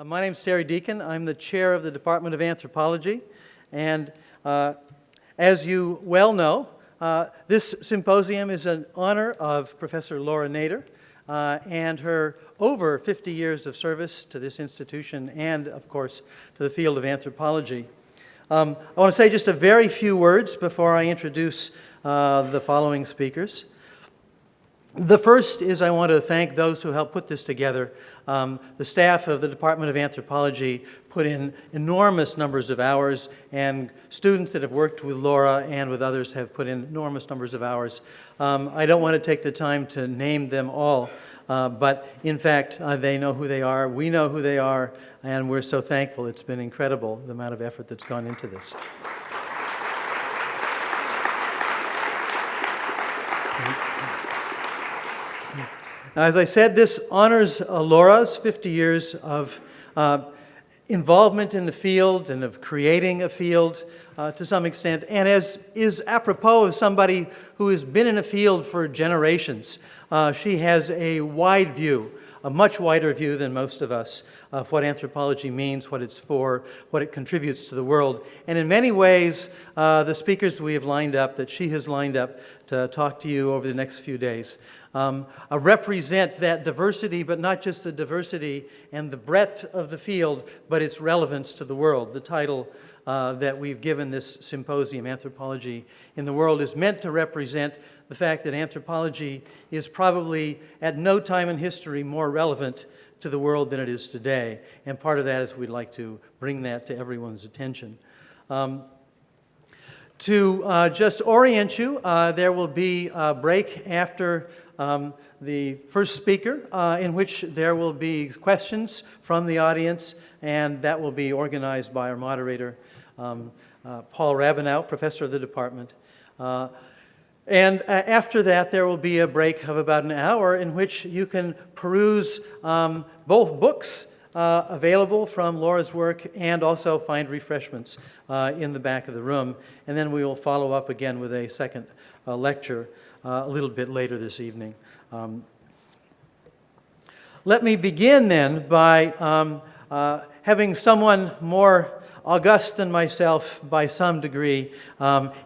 My name is Terry Deacon. I'm the chair of the Department of Anthropology. And as you well know, this symposium is in honor of Professor Laura Nader and her over 50 years of service to this institution and, of course, to the field of anthropology. I want to say just a very few words before I introduce the following speakers. The first is I want to thank those who helped put this together. The staff of the Department of Anthropology put in enormous numbers of hours, and students that have worked with Laura and with others have put in enormous numbers of hours. I don't want to take the time to name them all, but in fact, they know who they are, we know who they are, and we're so thankful. It's been incredible, the amount of effort that's gone into this. Now, as I said, this honors Laura's 50 years of involvement in the field and of creating a field to some extent, and as is apropos of somebody who has been in a field for generations. She has a wide view, a much wider view than most of us, of what anthropology means, what it's for, what it contributes to the world. And in many ways, the speakers we have lined up, that she has lined up to talk to you over the next few days, represent that diversity, but not just the diversity and the breadth of the field, but its relevance to the world. The title that we've given this symposium, Anthropology in the World, is meant to represent the fact that anthropology is probably at no time in history more relevant to the world than it is today. And part of that is we'd like to bring that to everyone's attention. To just orient you, there will be a break after the first speaker, in which there will be questions from the audience, and that will be organized by our moderator, Paul Rabinow, professor of the department. And after that, there will be a break of about an hour in which you can peruse both books available from Laura's work and also find refreshments in the back of the room. And then we will follow up again with a second lecture a little bit later this evening. Let me begin then by having someone more august than myself by some degree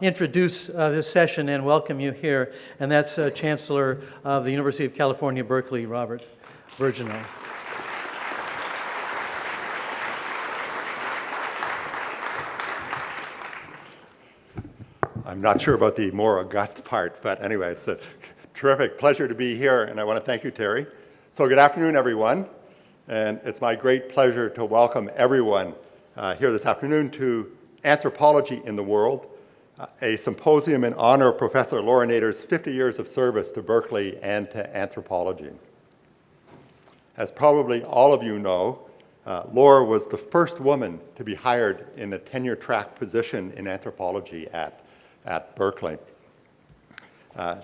introduce this session and welcome you here, and that's Chancellor of the University of California, Berkeley, Robert Virgineau. I'm not sure about the more august part, but anyway, it's a terrific pleasure to be here, and I want to thank you, Terry. So good afternoon, everyone, and it's my great pleasure to welcome everyone here this afternoon to Anthropology in the World, a symposium in honor of Professor Laura Nader's 50 years of service to Berkeley and to anthropology. As probably all of you know, Laura was the first woman to be hired in a tenure-track position in anthropology at Berkeley.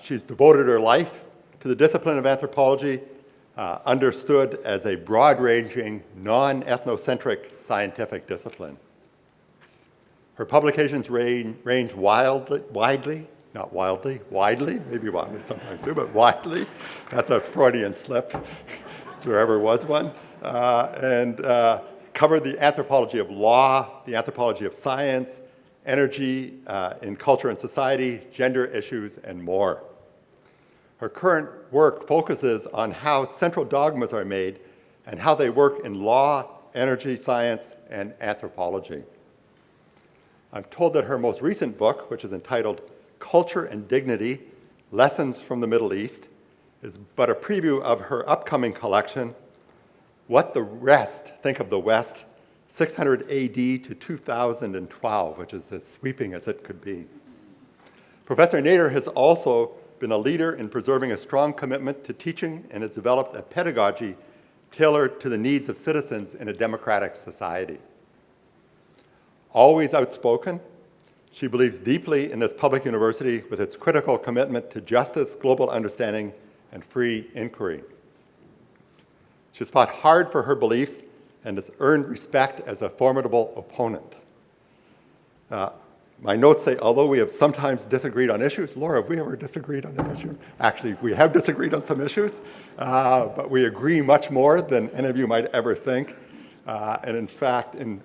She's devoted her life to the discipline of anthropology, understood as a broad-ranging, non-ethnocentric scientific discipline. Her publications range widely, not wildly, widely, maybe wildly sometimes do, but widely. That's a Freudian slip, if there ever was one. And covered the anthropology of law, the anthropology of science, energy in culture and society, gender issues, and more. Her current work focuses on how central dogmas are made and how they work in law, energy, science, and anthropology. I'm told that her most recent book, which is entitled Culture and Dignity, Lessons from the Middle East, is but a preview of her upcoming collection, What the Rest Think of the West, 600 AD to 2012, which is as sweeping as it could be. Professor Nader has also been a leader in preserving a strong commitment to teaching and has developed a pedagogy tailored to the needs of citizens in a democratic society. Always outspoken, she believes deeply in this public university with its critical commitment to justice, global understanding, and free inquiry. She's fought hard for her beliefs and has earned respect as a formidable opponent. My notes say, although we have sometimes disagreed on issues, Laura, have we ever disagreed on an issue? Actually, we have disagreed on some issues, but we agree much more than any of you might ever think. And in fact, in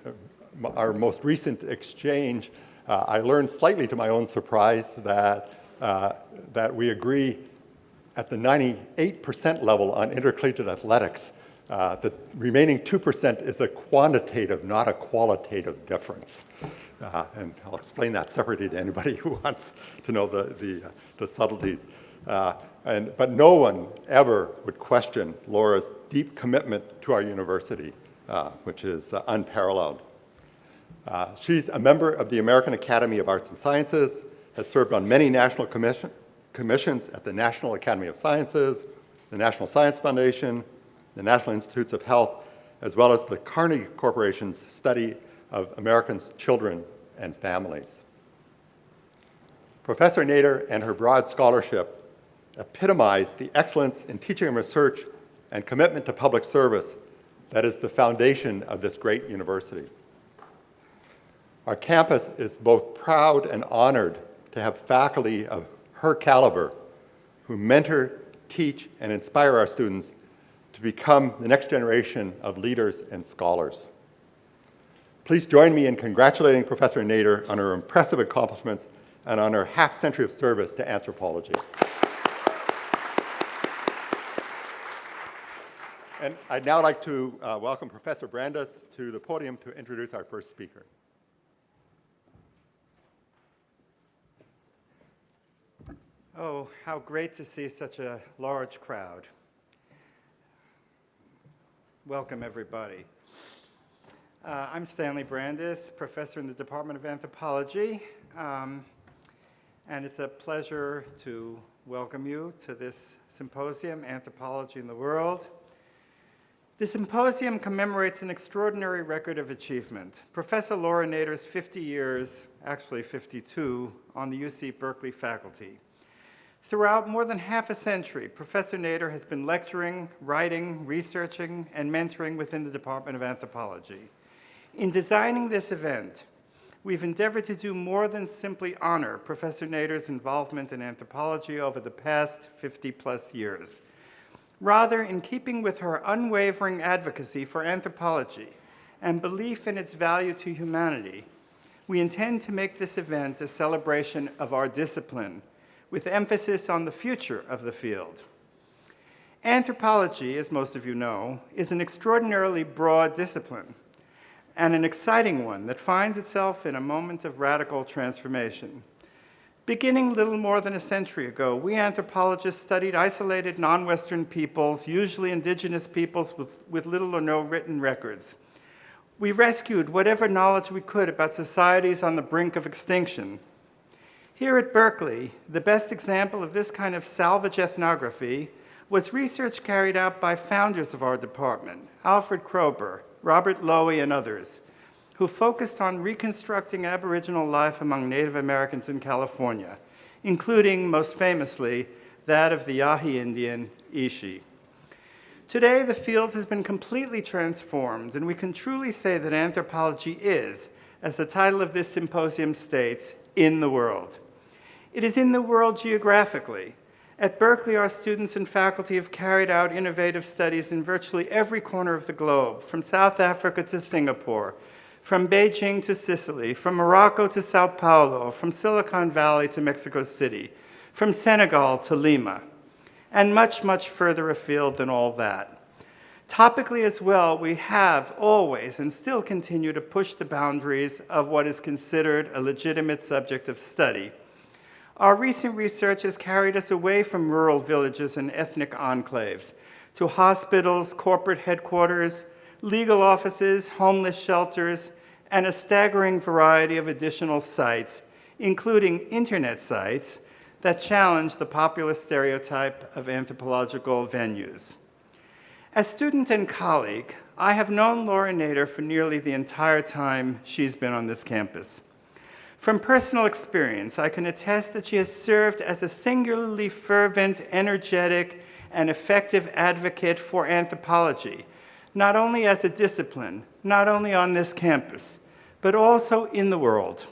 our most recent exchange, I learned slightly to my own surprise that we agree at the 98% level on intercollegiate athletics. The remaining 2% is a quantitative, not a qualitative difference. And I'll explain that separately to anybody who wants to know the subtleties. But no one ever would question Laura's deep commitment to our university, which is unparalleled. She's a member of the American Academy of Arts and Sciences, has served on many national commissions at the National Academy of Sciences, the National Science Foundation, the National Institutes of Health, as well as the Carnegie Corporation's study of Americans' children and families. Professor Nader and her broad scholarship epitomize the excellence in teaching and research and commitment to public service that is the foundation of this great university. Our campus is both proud and honored to have faculty of her caliber who mentor, teach, and inspire our students to become the next generation of leaders and scholars. Please join me in congratulating Professor Nader on her impressive accomplishments and on her half-century of service to anthropology. And I'd now like to welcome Professor Brandes to the podium to introduce our first speaker. Oh, how great to see such a large crowd. Welcome, everybody. I'm Stanley Brandes, professor in the Department of Anthropology, and it's a pleasure to welcome you to this symposium, Anthropology in the World. The symposium commemorates an extraordinary record of achievement. Professor Laura Nader's 50 years, actually 52, on the UC Berkeley faculty. Throughout more than half a century, Professor Nader has been lecturing, writing, researching, and mentoring within the Department of Anthropology. In designing this event, we've endeavored to do more than simply honor Professor Nader's involvement in anthropology over the past 50-plus years. Rather, in keeping with her unwavering advocacy for anthropology and belief in its value to humanity, we intend to make this event a celebration of our discipline, with emphasis on the future of the field. Anthropology, as most of you know, is an extraordinarily broad discipline and an exciting one that finds itself in a moment of radical transformation. Beginning little more than a century ago, we anthropologists studied isolated non-Western peoples, usually indigenous peoples with little or no written records. We rescued whatever knowledge we could about societies on the brink of extinction. Here at Berkeley, the best example of this kind of salvage ethnography was research carried out by founders of our department, Alfred Kroeber, Robert Lowy, and others, who focused on reconstructing Aboriginal life among Native Americans in California, including, most famously, that of the Yahi Indian, Ishi. Today, the field has been completely transformed, and we can truly say that anthropology is, as the title of this symposium states, in the world. It is in the world geographically. At Berkeley, our students and faculty have carried out innovative studies in virtually every corner of the globe, from South Africa to Singapore, from Beijing to Sicily, from Morocco to Sao Paulo, from Silicon Valley to Mexico City, from Senegal to Lima, and much, much further afield than all that. Topically as well, we have always and still continue to push the boundaries of what is considered a legitimate subject of study. Our recent research has carried us away from rural villages and ethnic enclaves to hospitals, corporate headquarters, legal offices, homeless shelters, and a staggering variety of additional sites, including internet sites that challenge the popular stereotype of anthropological venues. As student and colleague, I have known Laura Nader for nearly the entire time she's been on this campus. From personal experience, I can attest that she has served as a singularly fervent, energetic, and effective advocate for anthropology, not only as a discipline, not only on this campus, but also in the world.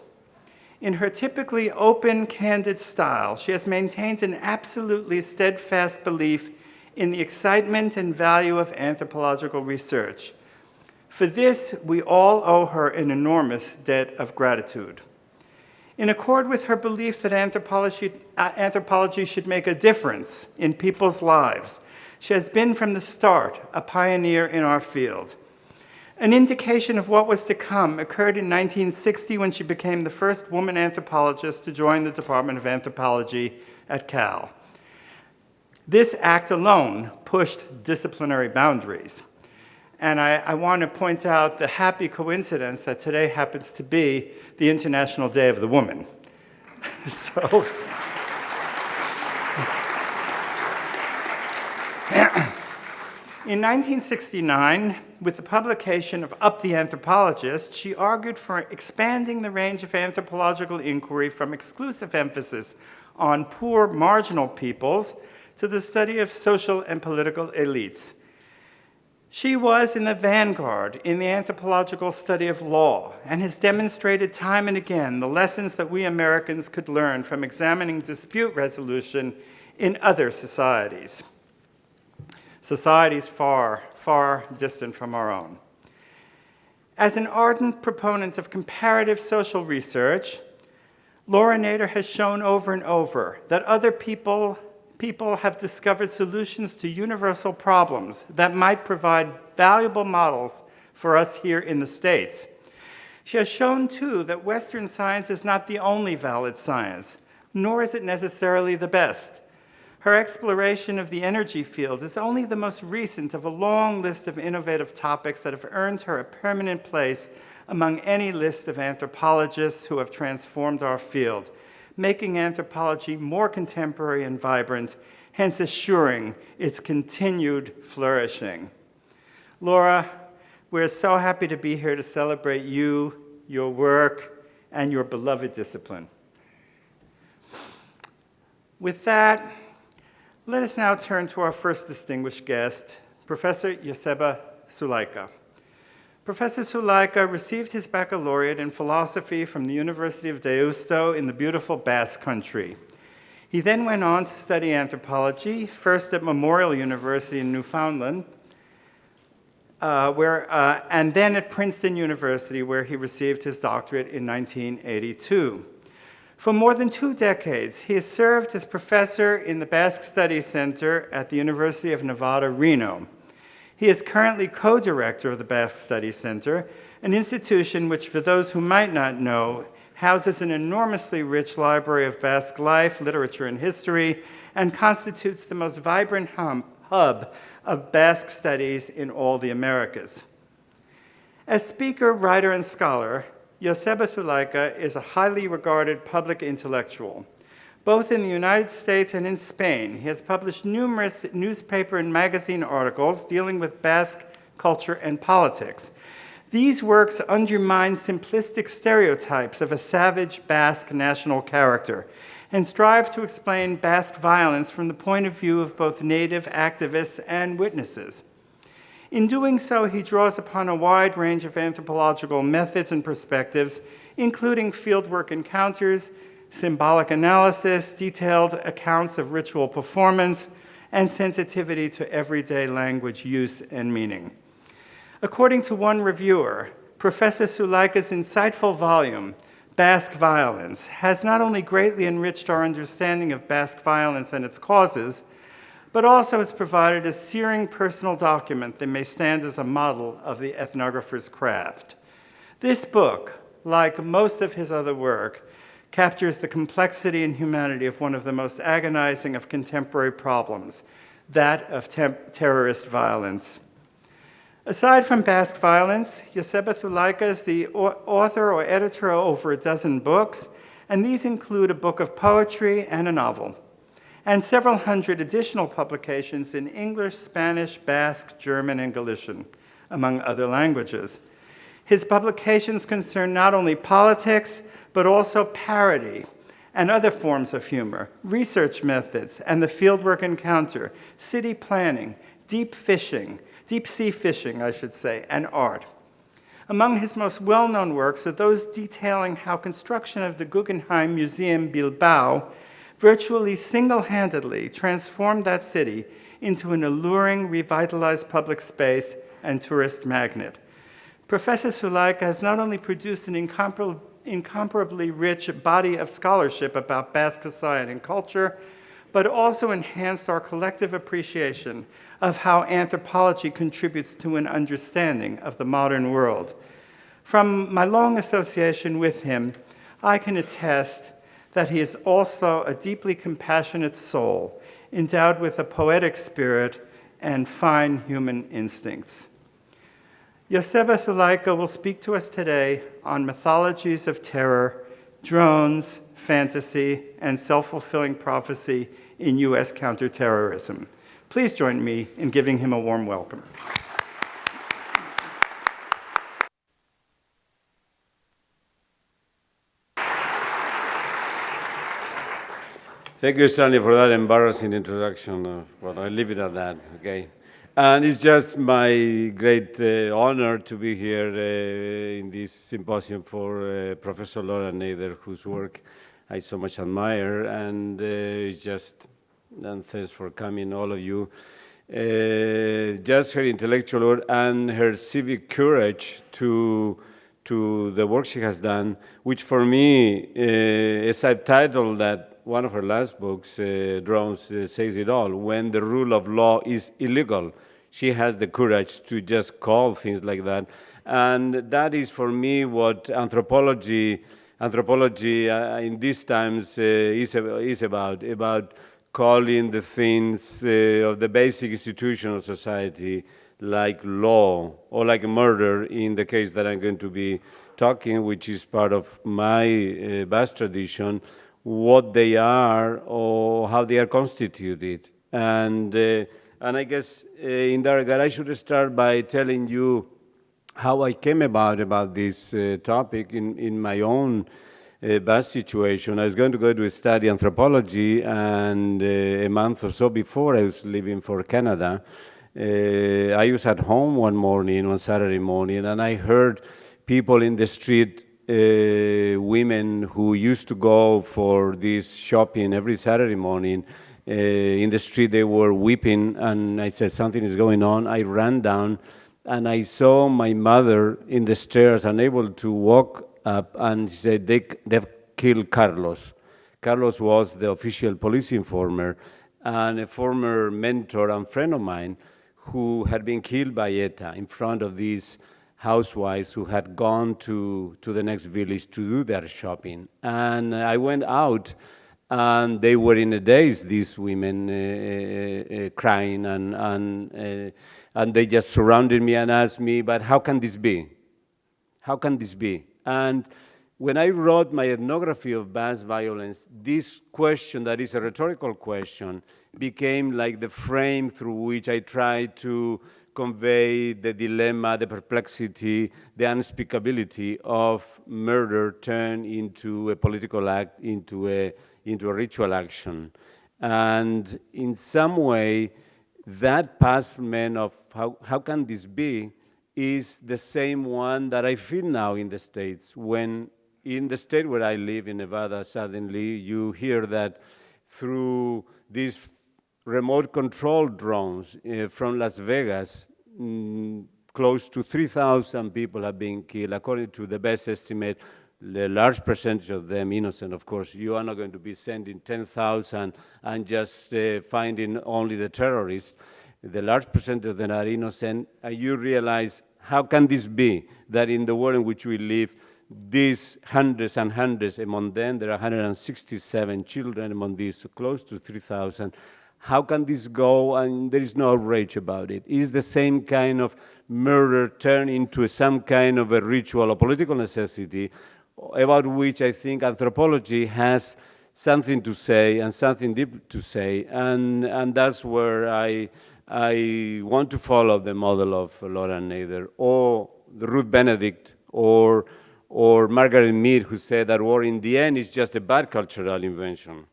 In her typically open, candid style, she has maintained an absolutely steadfast belief in the excitement and value of anthropological research. For this, we all owe her an enormous debt of gratitude. In accord with her belief that anthropology should make a difference in people's lives, she has been from the start a pioneer in our field. An indication of what was to come occurred in 1960 when she became the first woman anthropologist to join the Department of Anthropology at Cal. This act alone pushed disciplinary boundaries. And I want to point out the happy coincidence that today happens to be the International Day of the Woman. So, in 1969, with the publication of Up the Anthropologist, she argued for expanding the range of anthropological inquiry from exclusive emphasis on poor marginal peoples to the study of social and political elites. She was in the vanguard in the anthropological study of law and has demonstrated time and again the lessons that we Americans could learn from examining dispute resolution in other societies, societies far, far distant from our own. As an ardent proponent of comparative social research, Laura Nader has shown over and over that other people have discovered solutions to universal problems that might provide valuable models for us here in the States. She has shown, too, that Western science is not the only valid science, nor is it necessarily the best. Her exploration of the energy field is only the most recent of a long list of innovative topics that have earned her a permanent place among any list of anthropologists who have transformed our field, making anthropology more contemporary and vibrant, hence assuring its continued flourishing. Laura, we're so happy to be here to celebrate you, your work, and your beloved discipline. With that, let us now turn to our first distinguished guest, Professor Joseba Zulaika. Professor Zulaika received his baccalaureate in philosophy from the University of Deusto in the beautiful Basque Country. He then went on to study anthropology, first at Memorial University in Newfoundland, and then at Princeton University, where he received his doctorate in 1982. For more than 2 decades, he has served as professor in the Basque Studies Center at the University of Nevada, Reno. He is currently co-director of the Basque Studies Center, an institution which, for those who might not know, houses an enormously rich library of Basque life, literature, and history, and constitutes the most vibrant hub of Basque studies in all the Americas. As speaker, writer, and scholar, Joseba Zulaika is a highly regarded public intellectual. Both in the United States and in Spain, he has published numerous newspaper and magazine articles dealing with Basque culture and politics. These works undermine simplistic stereotypes of a savage Basque national character and strive to explain Basque violence from the point of view of both native activists and witnesses. In doing so, he draws upon a wide range of anthropological methods and perspectives, including fieldwork encounters, symbolic analysis, detailed accounts of ritual performance, and sensitivity to everyday language use and meaning. According to one reviewer, Professor Zulaika's insightful volume, Basque Violence, has not only greatly enriched our understanding of Basque violence and its causes, but also has provided a searing personal document that may stand as a model of the ethnographer's craft. This book, like most of his other work, captures the complexity and humanity of one of the most agonizing of contemporary problems, that of terrorist violence. Aside from Basque Violence, Joseba Zulaika is the author or editor of over a dozen books, and these include a book of poetry and a novel, and several hundred additional publications in English, Spanish, Basque, German, and Galician, among other languages. His publications concern not only politics, but also parody and other forms of humor, research methods, and the fieldwork encounter, city planning, deep sea fishing, and art. Among his most well-known works are those detailing how construction of the Guggenheim Museum Bilbao virtually single-handedly transformed that city into an alluring, revitalized public space and tourist magnet. Professor Suleika has not only produced an incomparably rich body of scholarship about Basque society and culture, but also enhanced our collective appreciation of how anthropology contributes to an understanding of the modern world. From my long association with him, I can attest that he is also a deeply compassionate soul, endowed with a poetic spirit and fine human instincts. Joseba Suleika will speak to us today on mythologies of terror, drones, fantasy, and self-fulfilling prophecy in U.S. counterterrorism. Please join me in giving him a warm welcome. Thank you, Stanley, for that embarrassing introduction. Well, I'll leave it at that, okay? And it's just my great honor to be here in this symposium for Professor Laura Nader, whose work I so much admire, and and thanks for coming, all of you. Just her intellectual work and her civic courage to the work she has done, which for me is subtitled that one of her last books, Drones, says it all. When the rule of law is illegal, she has the courage to just call things like that. And that is for me what anthropology in these times is about calling the things of the basic institution of society like law or like murder in the case that I'm going to be talking, which is part of my vast tradition, what they are or how they are constituted. And I guess in that regard, I should start by telling you how I came about this topic in my own vast situation. I was going to go to study anthropology, and a month or so before I was leaving for Canada, I was at home one Saturday morning, and I heard people in the street, women who used to go for this shopping every Saturday morning. In the street, they were weeping, and I said, something is going on. I ran down, and I saw my mother in the stairs, unable to walk up, and she said, they've killed Carlos. Carlos was the official police informer and a former mentor and friend of mine who had been killed by ETA in front of these housewives who had gone to the next village to do their shopping. And I went out, and they were in a daze, these women crying, and they just surrounded me and asked me, but how can this be? How can this be? And when I wrote my ethnography of mass violence, this question, that is a rhetorical question, became like the frame through which I tried to convey the dilemma, the perplexity, the unspeakability of murder turned into a political act, into a ritual action. And in some way, that past man of how can this be is the same one that I feel now in the States. When in the state where I live, in Nevada, suddenly you hear that through these remote control drones from Las Vegas, close to 3,000 people have been killed. According to the best estimate, a large percentage of them innocent. Of course, you are not going to be sending 10,000 and just finding only the terrorists. The large percentage of them are innocent, and you realize, how can this be that in the world in which we live, these hundreds and hundreds, among them there are 167 children, among these so close to 3,000, how can this go and there is no outrage about it? Is the same kind of murder turned into some kind of a ritual or political necessity about which I think anthropology has something to say and something deep to say, and that's where I want to follow the model of Laura Nader or Ruth Benedict or Margaret Mead, who said that war in the end is just a bad cultural invention.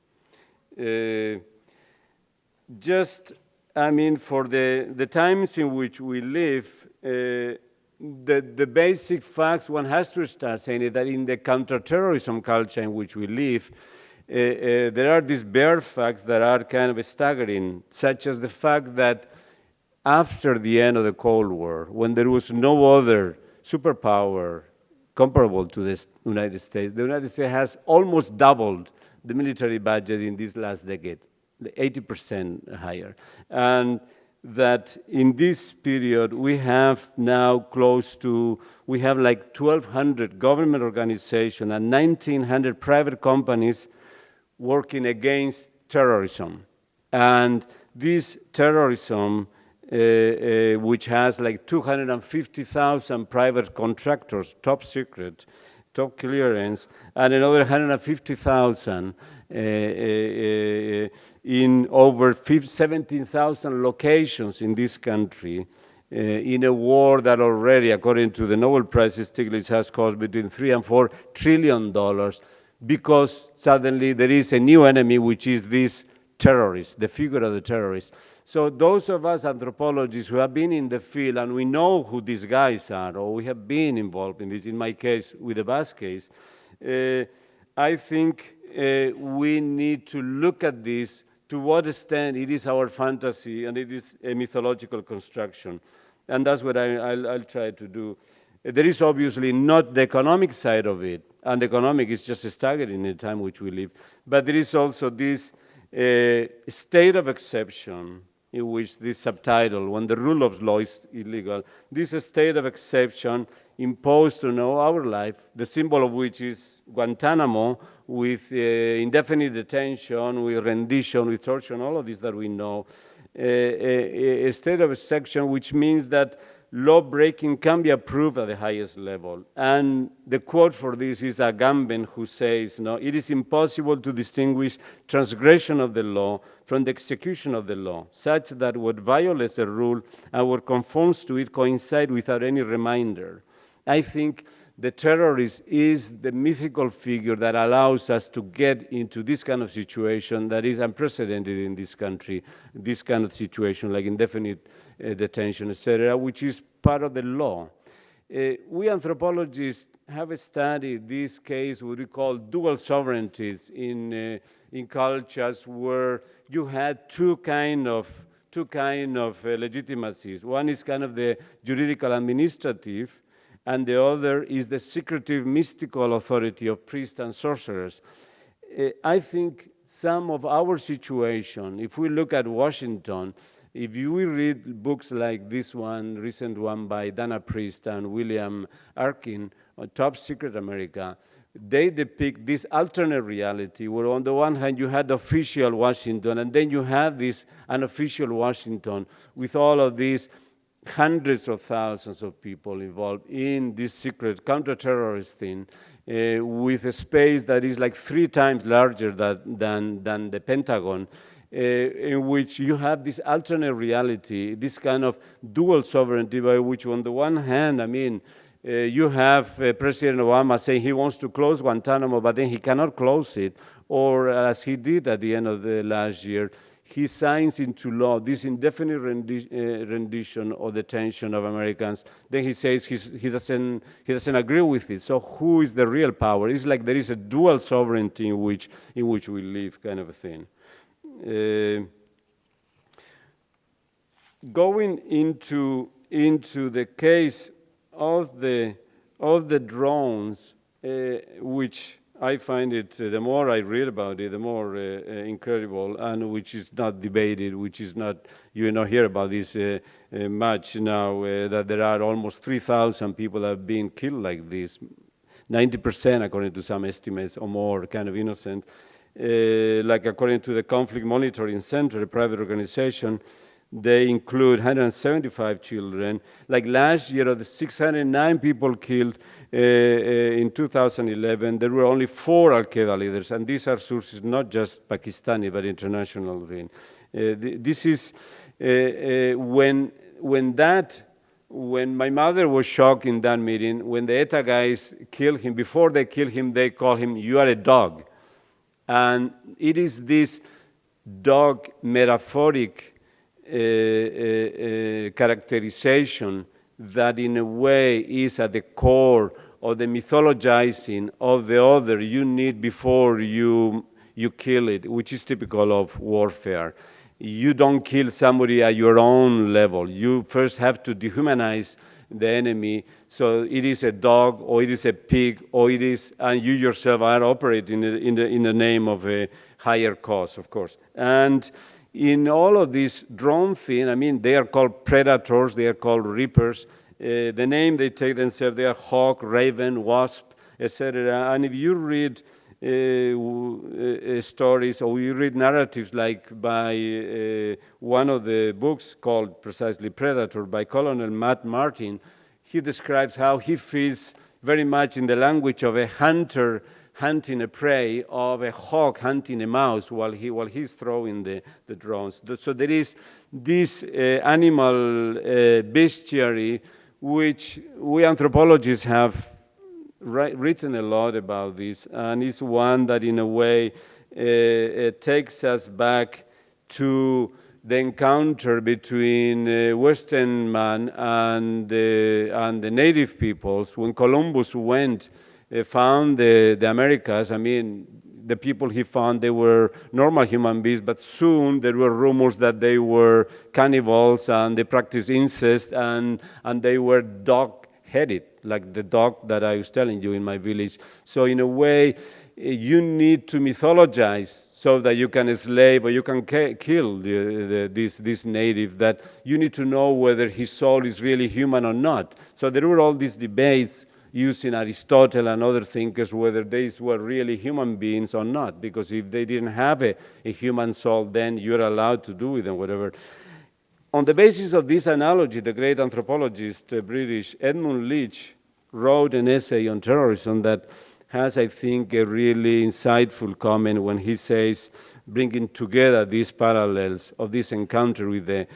For the times in which we live, the basic facts one has to start saying is that in the counterterrorism culture in which we live, there are these bare facts that are kind of staggering, such as the fact that after the end of the Cold War, when there was no other superpower comparable to the United States. The United States has almost doubled the military budget in this last decade, 80% higher. And that in this period, we have now we have like 1,200 government organizations and 1,900 private companies working against terrorism. And this terrorism, which has like 250,000 private contractors, top secret, top clearance, and another 150,000 in over 17,000 locations in this country, in a war that already, according to the Nobel Prize Stiglitz, has cost between $3 and $4 trillion, because suddenly there is a new enemy, which is this terrorist, the figure of the terrorist. So those of us anthropologists who have been in the field and we know who these guys are, or we have been involved in this, in my case, with the bus case, I think we need to look at this, to what extent it is our fantasy and it is a mythological construction. And that's what I'll try to do. There is obviously not the economic side of it, and economic is just staggering in the time which we live, but there is also this state of exception, in which this subtitle, when the rule of law is illegal, this state of exception imposed on our life, the symbol of which is Guantanamo, with indefinite detention, with rendition, with torture, and all of this that we know, a state of exception, which means that law-breaking can be approved at the highest level. And the quote for this is Agamben, who says, it is impossible to distinguish transgression of the law from the execution of the law, such that what violates the rule and what conforms to it coincide without any reminder. I think the terrorist is the mythical figure that allows us to get into this kind of situation that is unprecedented in this country, this kind of situation like indefinite detention, etc., which is part of the law. We anthropologists have studied this case, what we call dual sovereignties in cultures where you had two kind of legitimacies. One is kind of the juridical administrative, and the other is the secretive mystical authority of priests and sorcerers. I think some of our situation, if we look at Washington, if you read books like this one, recent one by Dana Priest and William Arkin, on Top Secret America, they depict this alternate reality where on the one hand you had official Washington, and then you have this unofficial Washington with all of these hundreds of thousands of people involved in this secret counter-terrorist thing, with a space that is like 3 times larger than the Pentagon, in which you have this alternate reality, this kind of dual sovereignty, by which on the one hand, you have President Obama saying he wants to close Guantanamo, but then he cannot close it, or as he did at the end of the last year, he signs into law this indefinite rendition or detention of Americans. Then he says he doesn't agree with it. So who is the real power? It's like there is a dual sovereignty in which we live, kind of a thing. Going into the case of the drones, which I find it, the more I read about it, the more incredible, and which is not debated, which is not, you not hear about this much now, that there are almost 3,000 people that have been killed like this, 90% according to some estimates or more, kind of innocent. Like according to the Conflict Monitoring Center, a private organization, they include 175 children. Like last year, of the 609 people killed in 2011, there were only 4 Al-Qaeda leaders, and these are sources not just Pakistani, but international. This is when my mother was shocked in that meeting, when the ETA guys killed him, before they killed him, they called him, "You are a dog." And it is this dog metaphoric characterization that in a way is at the core of the mythologizing of the other you need before you kill it, which is typical of warfare. You don't kill somebody at your own level. You first have to dehumanize the enemy. So it is a dog, or it is a pig, or it is, and you yourself are operating in the name of a higher cause, of course. And in all of this drone thing, I mean, they are called predators, they are called reapers. The name they take themselves, they are hawk, raven, wasp, etc. And if you read stories, or you read narratives like by one of the books called precisely Predator by Colonel Matt Martin, he describes how he feels very much in the language of a hunter hunting a prey, of a hawk hunting a mouse while he's throwing the drones. So there is this animal bestiary, which we anthropologists have written a lot about this, and it's one that in a way takes us back to the encounter between Western man and the native peoples. When Columbus went, found the Americas, I mean, the people he found, they were normal human beings, but soon there were rumors that they were cannibals and they practiced incest and they were dog-headed, like the dog that I was telling you in my village. So in a way, you need to mythologize so that you can enslave or you can kill this native, that you need to know whether his soul is really human or not. So there were all these debates using Aristotle and other thinkers whether these were really human beings or not, because if they didn't have a human soul, then you're allowed to do with them whatever. On the basis of this analogy, the great anthropologist, British Edmund Leach, wrote an essay on terrorism that has, I think, a really insightful comment when he says, bringing together these parallels of this encounter with the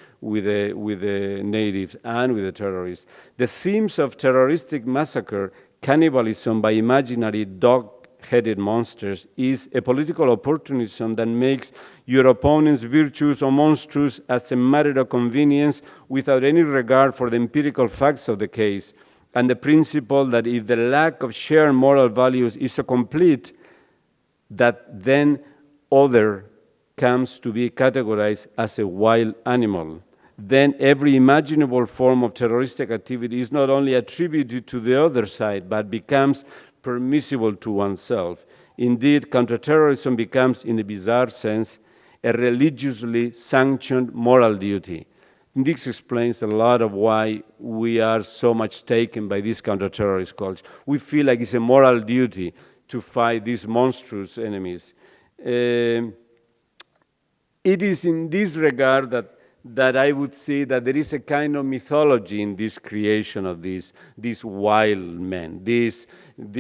natives and with the terrorists. The themes of terroristic massacre, cannibalism by imaginary dog-headed monsters, is a political opportunism that makes your opponent's virtues or monstrous as a matter of convenience without any regard for the empirical facts of the case, and the principle that if the lack of shared moral values is so complete, that then other comes to be categorized as a wild animal. Then every imaginable form of terroristic activity is not only attributed to the other side, but becomes permissible to oneself. Indeed, counterterrorism becomes, in a bizarre sense, a religiously sanctioned moral duty. This explains a lot of why we are so much taken by this counter-terrorist culture. We feel like it's a moral duty to fight these monstrous enemies. It is in this regard that I would say that there is a kind of mythology in this creation of these wild men, these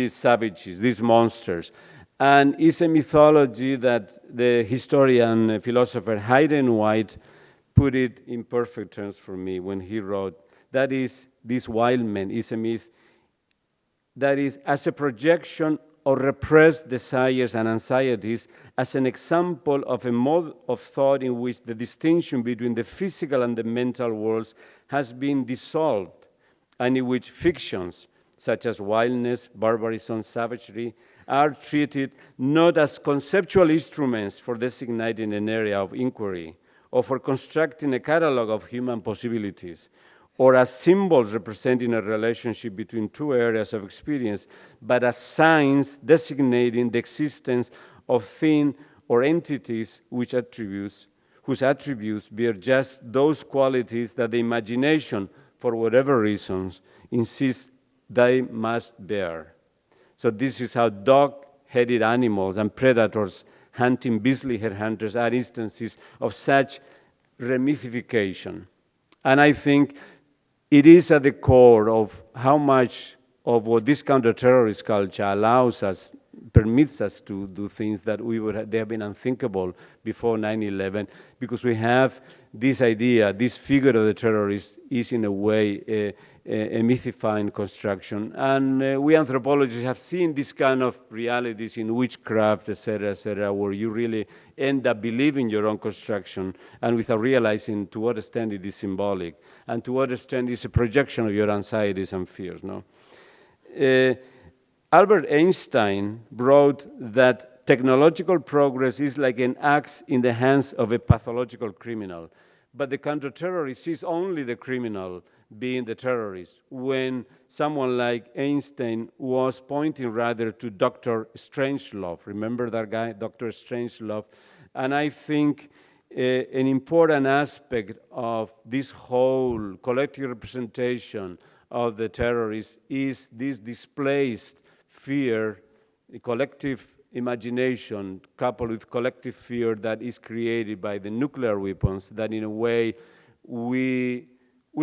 savages, these monsters. And it's a mythology that the historian, philosopher Hayden White put it in perfect terms for me when he wrote, that is, this wild man is a myth that is as a projection of repressed desires and anxieties, as an example of a mode of thought in which the distinction between the physical and the mental worlds has been dissolved, and in which fictions such as wildness, barbarism, savagery are treated not as conceptual instruments for designating an area of inquiry, or for constructing a catalog of human possibilities, or as symbols representing a relationship between two areas of experience, but as signs designating the existence of things or entities whose attributes bear just those qualities that the imagination, for whatever reasons, insists they must bear. So this is how dog-headed animals and predators hunting beastly headhunters are instances of such remythification. And I think it is at the core of how much of what this counter-terrorist culture allows us, permits us to do things that they have been unthinkable before 9/11, because we have this idea, this figure of the terrorist is in a way a mythifying construction. And we anthropologists have seen this kind of realities in witchcraft, etc., where you really end up believing your own construction and without realizing to what extent it is symbolic and to what extent it's a projection of your anxieties and fears. No? Albert Einstein wrote that technological progress is like an axe in the hands of a pathological criminal, but the counter-terrorist sees only the criminal, being the terrorist, when someone like Einstein was pointing rather to Dr. Strangelove. Remember that guy, Dr. Strangelove? And I think an important aspect of this whole collective representation of the terrorists is this displaced fear, a collective imagination coupled with collective fear that is created by the nuclear weapons, that in a way we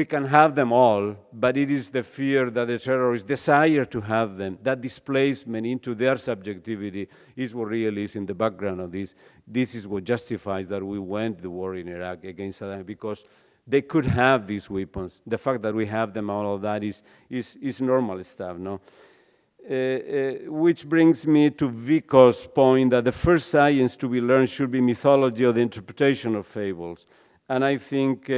can have them all, but it is the fear that the terrorists desire to have them. That displacement into their subjectivity is what really is in the background of this. This is what justifies that we went to the war in Iraq against Saddam, because they could have these weapons. The fact that we have them, all of that is normal stuff, no? Which brings me to Vico's point that the first science to be learned should be mythology or the interpretation of fables. And I think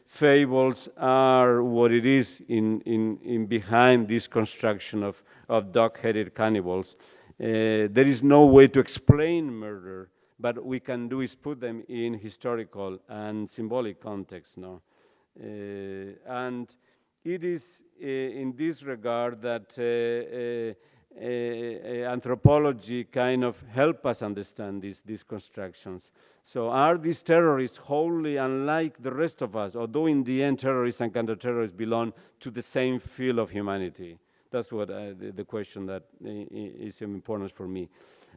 fables are what it is in behind this construction of dog-headed cannibals. There is no way to explain murder, but what we can do is put them in historical and symbolic context, no? And it is in this regard that anthropology kind of help us understand these constructions. So are these terrorists wholly unlike the rest of us, although in the end terrorists and counter-terrorists belong to the same field of humanity? That's what the question that is of importance for me.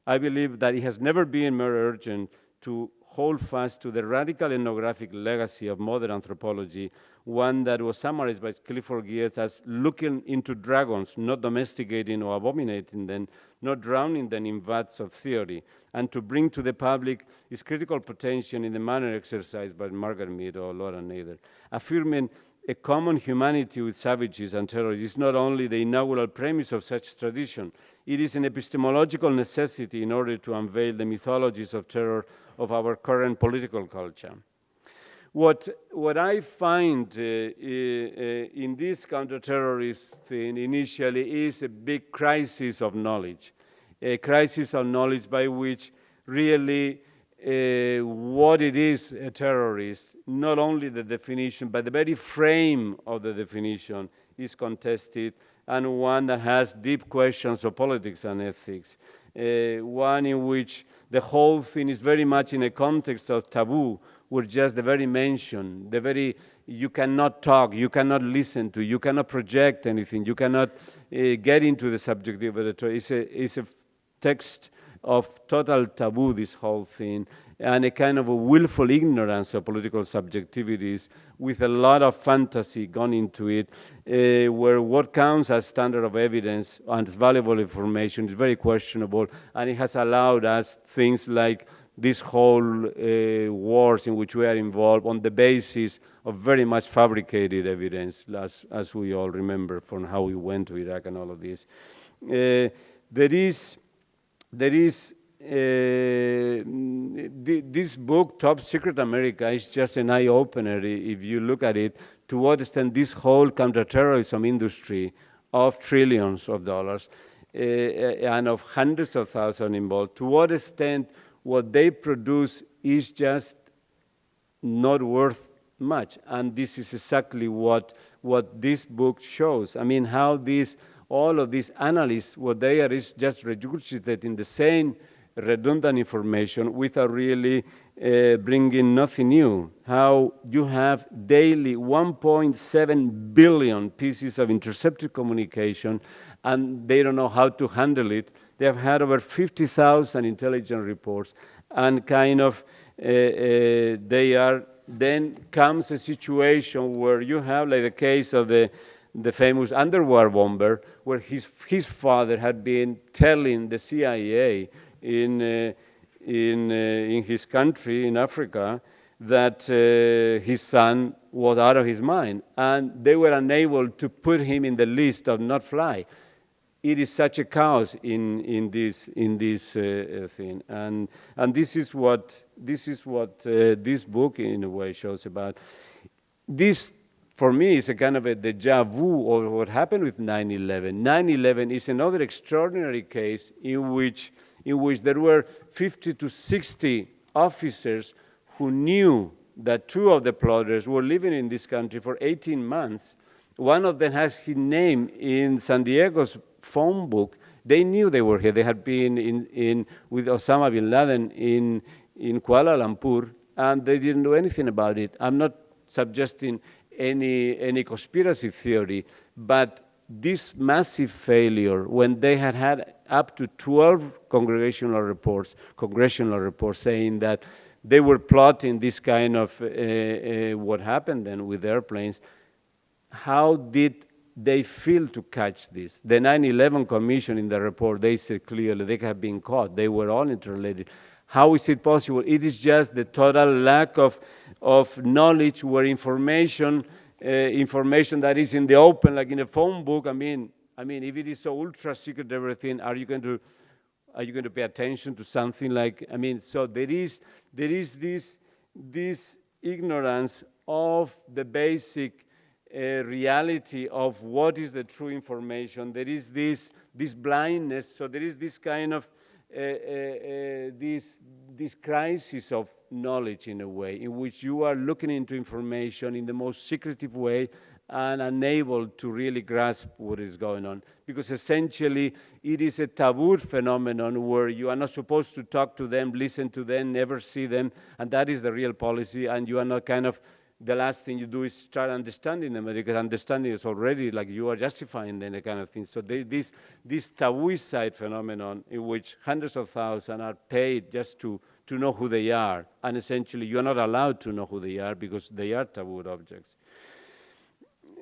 I believe that it has never been more urgent to hold fast to the radical ethnographic legacy of modern anthropology, one that was summarized by Clifford Geertz as looking into dragons, not domesticating or abominating them, not drowning them in vats of theory, and to bring to the public its critical potential in the manner exercised by Margaret Mead or Laura Nader. Affirming a common humanity with savages and terrorists is not only the inaugural premise of such tradition, it is an epistemological necessity in order to unveil the mythologies of terror of our current political culture. What I find in this counter-terrorist thing initially is a big crisis of knowledge, a crisis of knowledge by which really what it is a terrorist, not only the definition, but the very frame of the definition is contested, and one that has deep questions of politics and ethics, one in which the whole thing is very much in a context of taboo, where just the very mention, the very, you cannot talk, you cannot listen to, you cannot project anything, you cannot get into the subject of the terror. It's a text of total taboo, this whole thing, and a kind of a willful ignorance of political subjectivities with a lot of fantasy gone into it, where what counts as standard of evidence and as valuable information is very questionable, and it has allowed us things like this whole wars in which we are involved on the basis of very much fabricated evidence, as we all remember from how we went to Iraq and all of this. This book, Top Secret America, is just an eye-opener if you look at it, to what extent this whole counterterrorism industry of trillions of dollars and of hundreds of thousands involved, to what extent what they produce is just not worth much. And this is exactly what this book shows. I mean, how all of these analysts, what they are is just regurgitating the same redundant information without really bringing nothing new. How you have daily 1.7 billion pieces of intercepted communication, and they don't know how to handle it. They have had over 50,000 intelligence reports, and kind of then comes a situation where you have, like the case of the famous underwear bomber, where his father had been telling the CIA in his country, in Africa, that his son was out of his mind, and they were unable to put him in the list of not fly. It is such a chaos in this thing, and this is what this book in a way shows about. This, for me, is a kind of a déjà vu of what happened with 9/11. 9/11 is another extraordinary case in which there were 50 to 60 officers who knew that two of the plotters were living in this country for 18 months, One of them has his name in San Diego's phone book. They knew they were here. They had been with Osama bin Laden in Kuala Lumpur, and they didn't know anything about it. I'm not suggesting any conspiracy theory, but this massive failure, when they had up to 12 congressional reports saying that they were plotting this kind of what happened then with airplanes, how did they fail to catch this? The 9/11 Commission in the report, they said clearly they have been caught. They were all interrelated. How is it possible? It is just the total lack of knowledge where information that is in the open, like in a phone book. I mean, if it is so ultra secret everything, are you going to pay attention to something like? So there is this ignorance of the basic reality of what is the true information. There is this blindness. So there is this kind of this crisis of knowledge in a way, in which you are looking into information in the most secretive way and unable to really grasp what is going on. Because essentially, it is a taboo phenomenon where you are not supposed to talk to them, listen to them, never see them, and that is the real policy, and you are not kind of, the last thing you do is start understanding them, because understanding is already like you are justifying them, the kind of thing. So this tabooicide phenomenon in which hundreds of thousands are paid just to know who they are, and essentially you are not allowed to know who they are because they are taboo objects.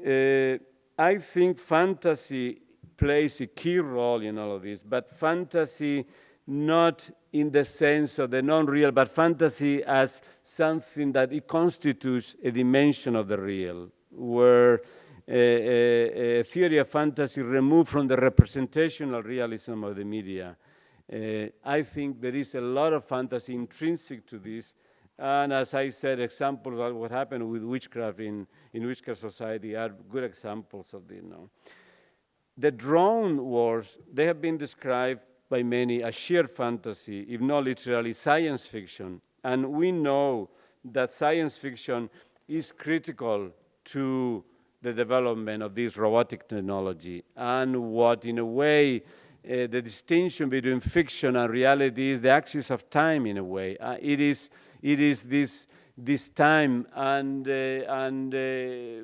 I think fantasy plays a key role in all of this, but fantasy not in the sense of the non-real, but fantasy as something that it constitutes a dimension of the real, where a theory of fantasy removed from the representational realism of the media. I think there is a lot of fantasy intrinsic to this, and as I said, examples of what happened with witchcraft in witchcraft society are good examples of this. The drone wars, they have been described by many as sheer fantasy, if not literally science fiction. And we know that science fiction is critical to the development of this robotic technology. And what, in a way, the distinction between fiction and reality is the axis of time, in a way. It is this time, and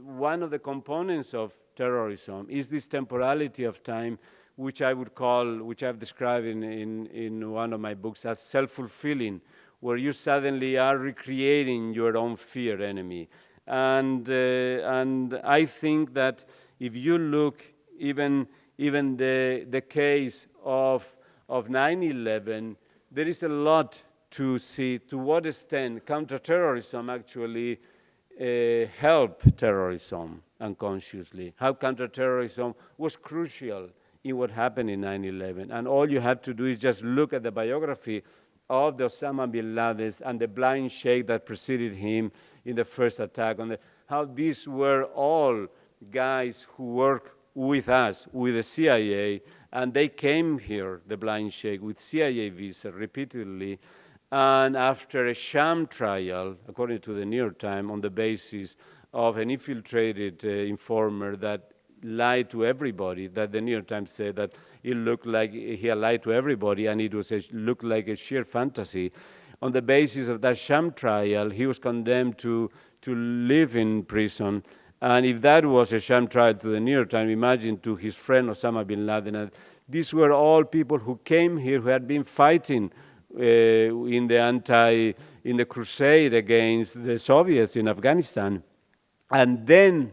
one of the components of terrorism is this temporality of time, which I would call, which I've described in one of my books as self-fulfilling, where you suddenly are recreating your own fear enemy. And I think that if you look even the case of 9/11, there is a lot to see to what extent counterterrorism actually helped terrorism unconsciously, how counterterrorism was crucial in what happened in 9/11. And all you have to do is just look at the biography of the Osama bin Laden and the blind sheikh that preceded him in the first attack, how these were all guys who worked with us, with the CIA, and they came here, the blind sheikh, with CIA visa repeatedly, and after a sham trial, according to the New York Times, on the basis of an infiltrated informer that lied to everybody, that the New York Times said that it looked like he had lied to everybody and it looked like a sheer fantasy. On the basis of that sham trial, he was condemned to live in prison. And if that was a sham trial to the New York Times, imagine to his friend Osama bin Laden. And these were all people who came here, who had been fighting in the crusade against the Soviets in Afghanistan. And then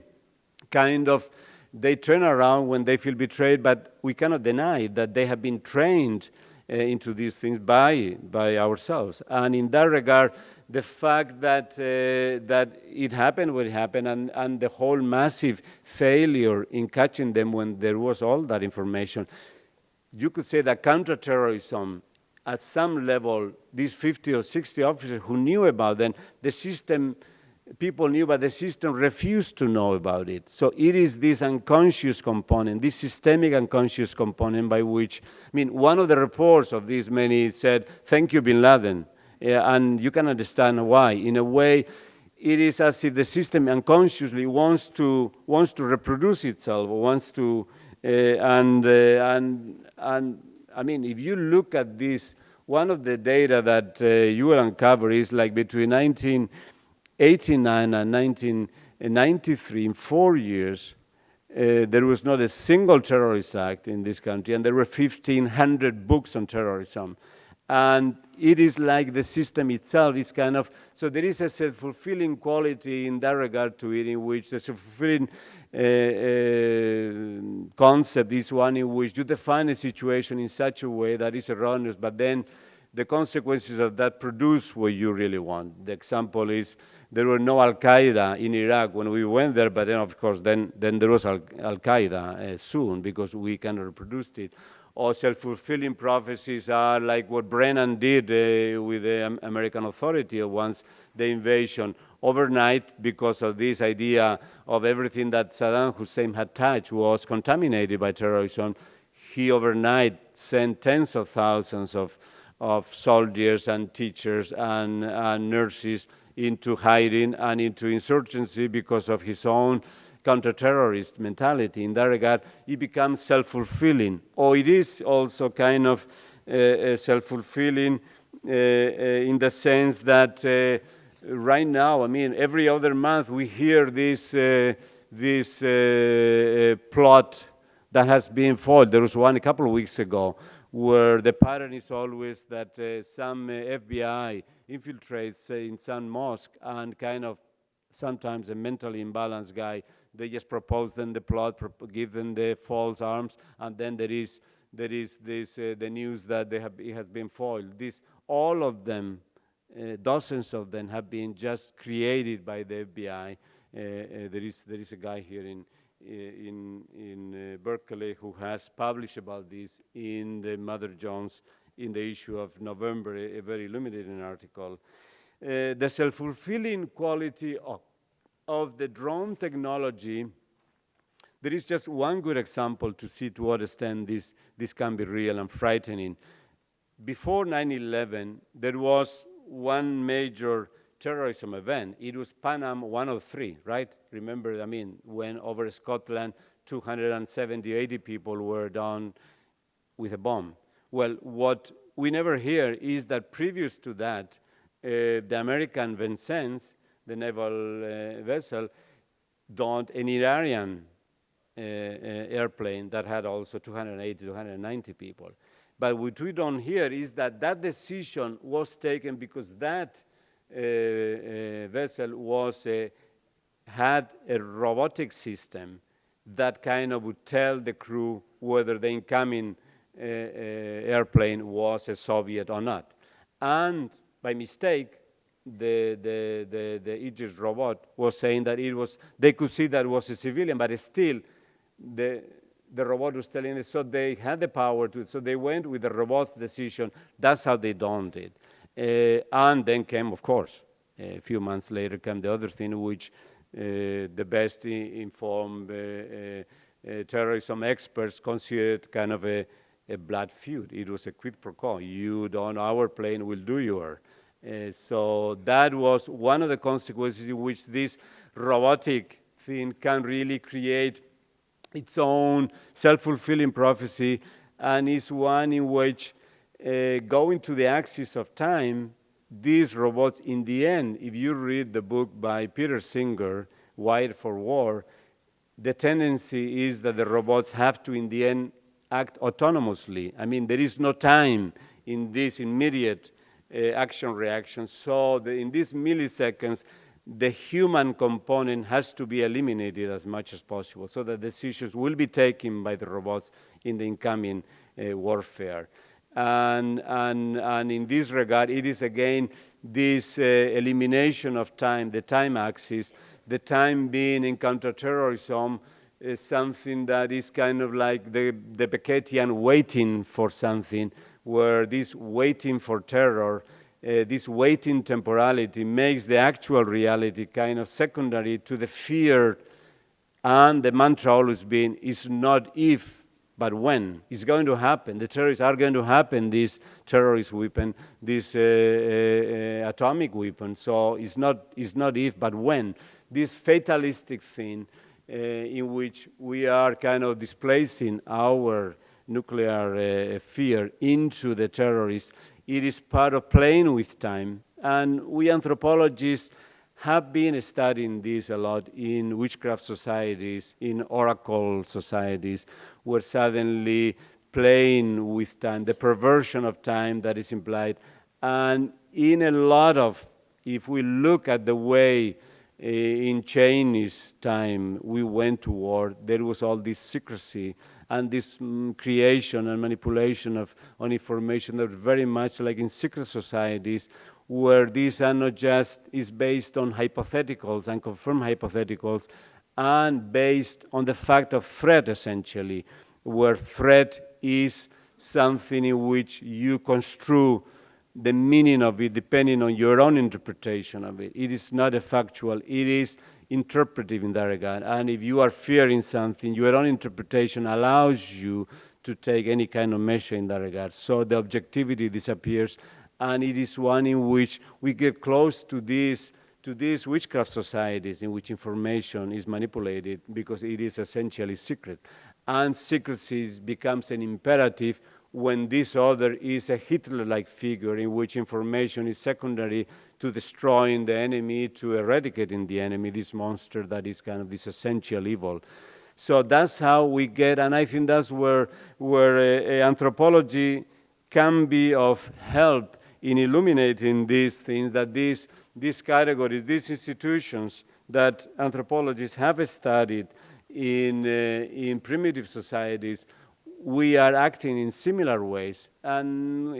kind of they turn around when they feel betrayed, but we cannot deny that they have been trained into these things by ourselves. And in that regard, the fact that it happened when it happened, and the whole massive failure in catching them when there was all that information, you could say that counterterrorism, at some level, these 50 or 60 officers who knew about them, the system, people knew, but the system refused to know about it. So it is this unconscious component, this systemic unconscious component by which, one of the reports of these many said, "Thank you, bin Laden." And you can understand why. In a way, it is as if the system unconsciously wants to reproduce itself, wants to, and I mean, if you look at this, one of the data that you will uncover is like between 1989 and 1993, in 4 years, there was not a single terrorist act in this country, and there were 1,500 books on terrorism. And it is like the system itself is kind of, so there is a self-fulfilling quality in that regard to it, in which the self-fulfilling concept is one in which you define a situation in such a way that is erroneous, but then the consequences of that produce what you really want. The example is there were no Al-Qaeda in Iraq when we went there, but then of course then there was Al-Qaeda soon because we kind of reproduced it. Or self-fulfilling prophecies are like what Brennan did with the American Authority once the invasion. Overnight, because of this idea of everything that Saddam Hussein had touched was contaminated by terrorism, he overnight sent tens of thousands of soldiers and teachers and nurses into hiding and into insurgency because of his own counter-terrorist mentality. In that regard, it becomes self-fulfilling. Or it is also kind of self-fulfilling in the sense that right now, I mean, every other month we hear this plot that has been foiled. There was one a couple of weeks ago where the pattern is always that some FBI infiltrates in some mosque and kind of sometimes a mentally imbalanced guy, they just propose them the plot, give them the false arms, and then there is this the news that it has been foiled. All of them, dozens of them, have been just created by the FBI. There is a guy here in Berkeley who has published about this in the Mother Jones in the issue of November, a very illuminating article. The self-fulfilling quality of the drone technology, there is just one good example to see to what extent this can be real and frightening. Before 9/11, there was one major terrorism event. It was Pan Am 103, right? Remember, I mean, when over Scotland, 270, 80 people were down with a bomb. Well, what we never hear is that previous to that, the American Vincennes, the naval vessel, donned an Iranian airplane that had also 280, 290 people. But what we don't hear is that that decision was taken because that vessel had a robotic system that kind of would tell the crew whether the incoming airplane was a Soviet or not. And by mistake, the Aegis robot was saying that they could see that it was a civilian, but still the robot was telling it, so they had the power to, so they went with the robot's decision. That's how they donned it. And then came, of course, a few months later came the other thing, which the best informed terrorism experts considered kind of a blood feud. It was a quid pro quo. You don't, our plane will do your. So that was one of the consequences in which this robotic thing can really create its own self-fulfilling prophecy, and is one in which going to the axis of time, these robots, in the end, if you read the book by Peter Singer, Wired for War, the tendency is that the robots have to, in the end, act autonomously. I mean, there is no time in this immediate action-reaction. So in these milliseconds, the human component has to be eliminated as much as possible so that decisions will be taken by the robots in the incoming warfare. And in this regard, it is again this elimination of time, the time axis, the time being in counterterrorism is something that is kind of like the Beckettian waiting for something, where this waiting for terror, this waiting temporality makes the actual reality kind of secondary to the fear, and the mantra always being is not if but when. It's going to happen. The terrorists are going to happen, this terrorist weapon, this atomic weapon. So it's not if, but when. This fatalistic thing in which we are kind of displacing our nuclear fear into the terrorists, it is part of playing with time. And we anthropologists have been studying this a lot in witchcraft societies, in oracle societies, where suddenly playing with time, the perversion of time that is implied. And in a lot of, if we look at the way in Chinese time we went to war, there was all this secrecy and this creation and manipulation of information that was very much like in secret societies, where these are not just is based on hypotheticals and confirmed hypotheticals, and based on the fact of threat, essentially, where threat is something in which you construe the meaning of it depending on your own interpretation of it. It is not a factual, it is interpretive in that regard. And if you are fearing something, your own interpretation allows you to take any kind of measure in that regard. So the objectivity disappears, and it is one in which we get close to these witchcraft societies in which information is manipulated because it is essentially secret. And secrecy becomes an imperative when this other is a Hitler-like figure in which information is secondary to destroying the enemy, to eradicating the enemy, this monster that is kind of this essential evil. So that's how we get, and I think that's where anthropology can be of help in illuminating these things, that these categories, these institutions that anthropologists have studied in primitive societies, we are acting in similar ways, and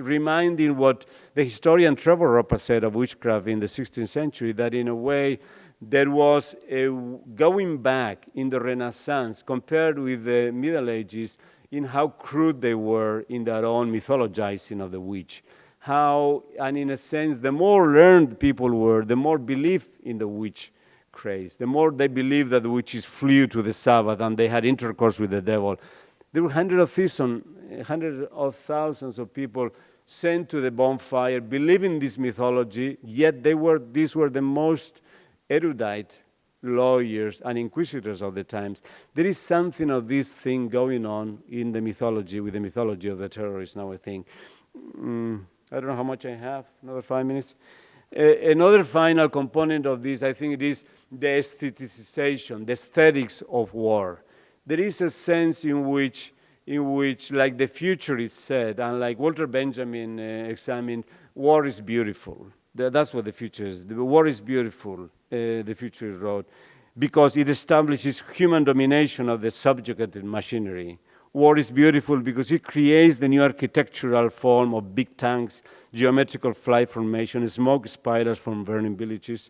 reminding what the historian Trevor Roper said of witchcraft in the 16th century, that in a way there was a going back in the Renaissance compared with the Middle Ages in how crude they were in their own mythologizing of the witch. How, and in a sense, the more learned people were, the more belief in the witch craze, the more they believed that the witches flew to the Sabbath and they had intercourse with the devil. There were hundreds of thousands of people sent to the bonfire, believing this mythology, yet these were the most erudite lawyers and inquisitors of the times. There is something of this thing going on in the mythology, with the mythology of the terrorists now, I think. I don't know how much I have, another 5 minutes. Another final component of this, I think it is the aestheticization, the aesthetics of war. There is a sense in which, like the future is said, and like Walter Benjamin examined, war is beautiful. That's what the future is. The war is beautiful, the future is wrote, because it establishes human domination of the subjugated machinery. War is beautiful because it creates the new architectural form of big tanks, geometrical flight formation, smoke spirals from burning villages.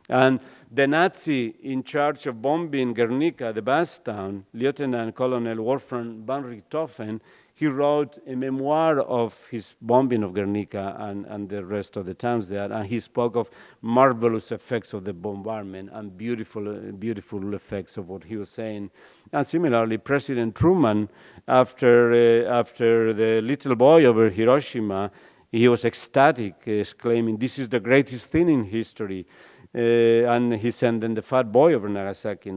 And the Nazi in charge of bombing Guernica, the Basque town, Lieutenant Colonel Wolfram von Richthofen, he wrote a memoir of his bombing of Guernica and the rest of the towns there, and he spoke of marvelous effects of the bombardment and beautiful effects of what he was saying. And similarly, President Truman, after the little boy over Hiroshima, he was ecstatic, exclaiming, "This is the greatest thing in history." And he sent then the fat boy over Nagasaki,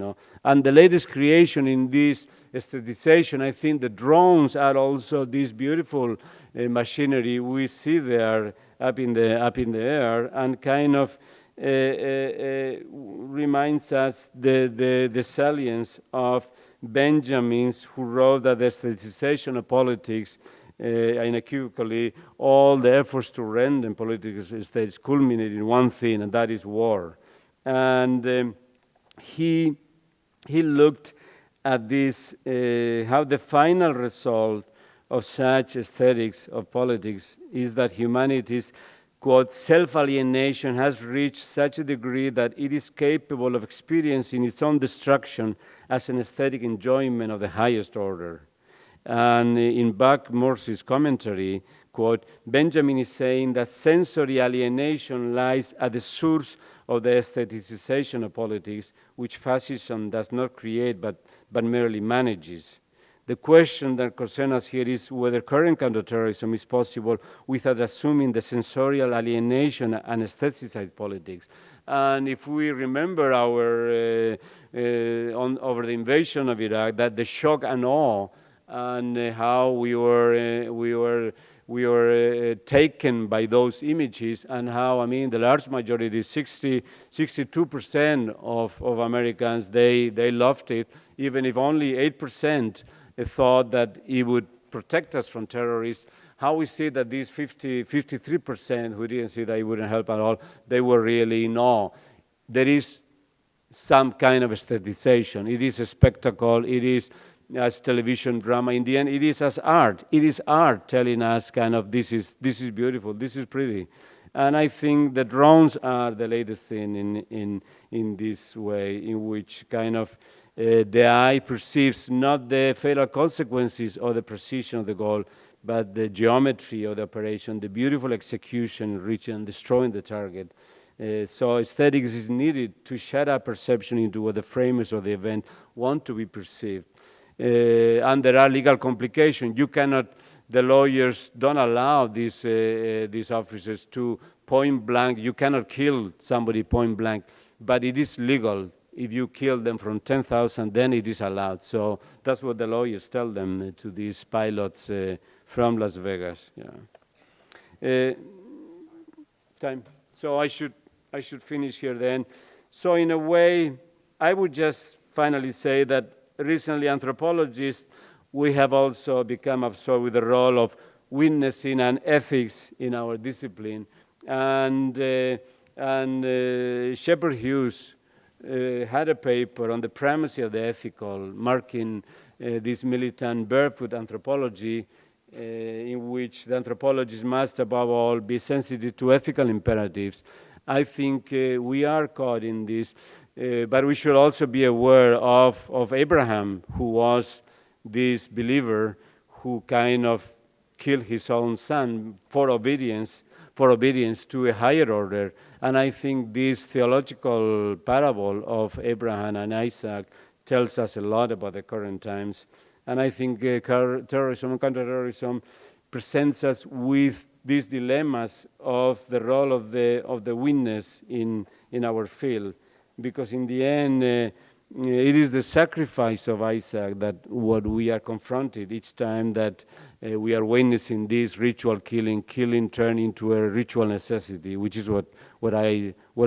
And the latest creation in this aestheticization, I think the drones are also this beautiful machinery we see there up in the air, and kind of reminds us the salience of Benjamin's, who wrote that the aestheticization of politics unequivocally, all the efforts to render political states culminate in one thing, and that is war. And he looked at this, how the final result of such aesthetics of politics is that humanity's, quote, self-alienation has reached such a degree that it is capable of experiencing its own destruction as an aesthetic enjoyment of the highest order. And in Buck Morse's commentary, quote, Benjamin is saying that sensory alienation lies at the source of the aestheticization of politics, which fascism does not create but merely manages. The question that concerns us here is whether current counterterrorism is possible without assuming the sensorial alienation and aestheticized politics. And if we remember our over the invasion of Iraq, that the shock and awe and how we were taken by those images, and how, I mean, the large majority, 62% of Americans, they loved it, even if only 8% thought that it would protect us from terrorists. How we see that these 53% who didn't see that it wouldn't help at all, they were really in awe. There is some kind of aestheticization. It is a spectacle. It is as television drama. In the end, it is as art. It is art telling us kind of this is beautiful, this is pretty. And I think the drones are the latest thing in this way, in which kind of the eye perceives not the fatal consequences or the precision of the goal, but the geometry of the operation, the beautiful execution, reaching and destroying the target. So aesthetics is needed to shed our perception into what the framers of the event want to be perceived. And there are legal complications. You cannot, the lawyers don't allow these officers to point blank. You cannot kill somebody point blank, but it is legal. If you kill them from 10,000, then it is allowed. So that's what the lawyers tell them to these pilots from Las Vegas. Yeah. Time. So I should finish here then. So in a way, I would just finally say that recently anthropologists, we have also become absorbed with the role of witnessing and ethics in our discipline. And Shepard Hughes had a paper on the primacy of the ethical, marking this militant barefoot anthropology, in which the anthropologist must, above all, be sensitive to ethical imperatives. I think we are caught in this, but we should also be aware of Abraham, who was this believer who kind of killed his own son for obedience to a higher order. And I think this theological parable of Abraham and Isaac tells us a lot about the current times. And I think terrorism and counterterrorism presents us with these dilemmas of the role of the witness in our field. Because in the end, it is the sacrifice of Isaac that what we are confronted each time that we are witnessing this ritual killing turn into a ritual necessity, which is what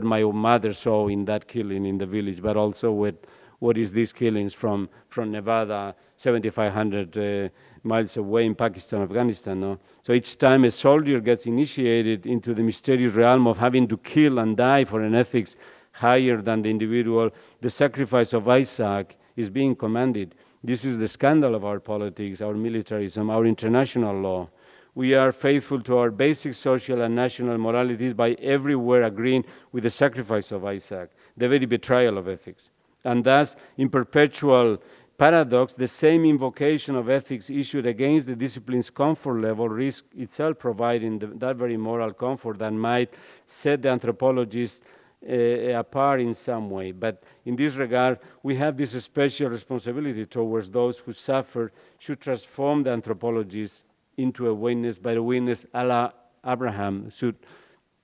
my mother saw in that killing in the village, but also what is these killings from Nevada, 7,500 miles away in Pakistan, Afghanistan. No? So each time a soldier gets initiated into the mysterious realm of having to kill and die for an ethics higher than the individual, the sacrifice of Isaac is being commanded. This is the scandal of our politics, our militarism, our international law. We are faithful to our basic social and national moralities by everywhere agreeing with the sacrifice of Isaac, the very betrayal of ethics. And thus, in perpetual paradox, the same invocation of ethics issued against the discipline's comfort level risks itself providing that very moral comfort that might set the anthropologist apart in some way. But in this regard, we have this special responsibility towards those who suffer, should transform the anthropologist into a witness, but a witness a la Abraham, should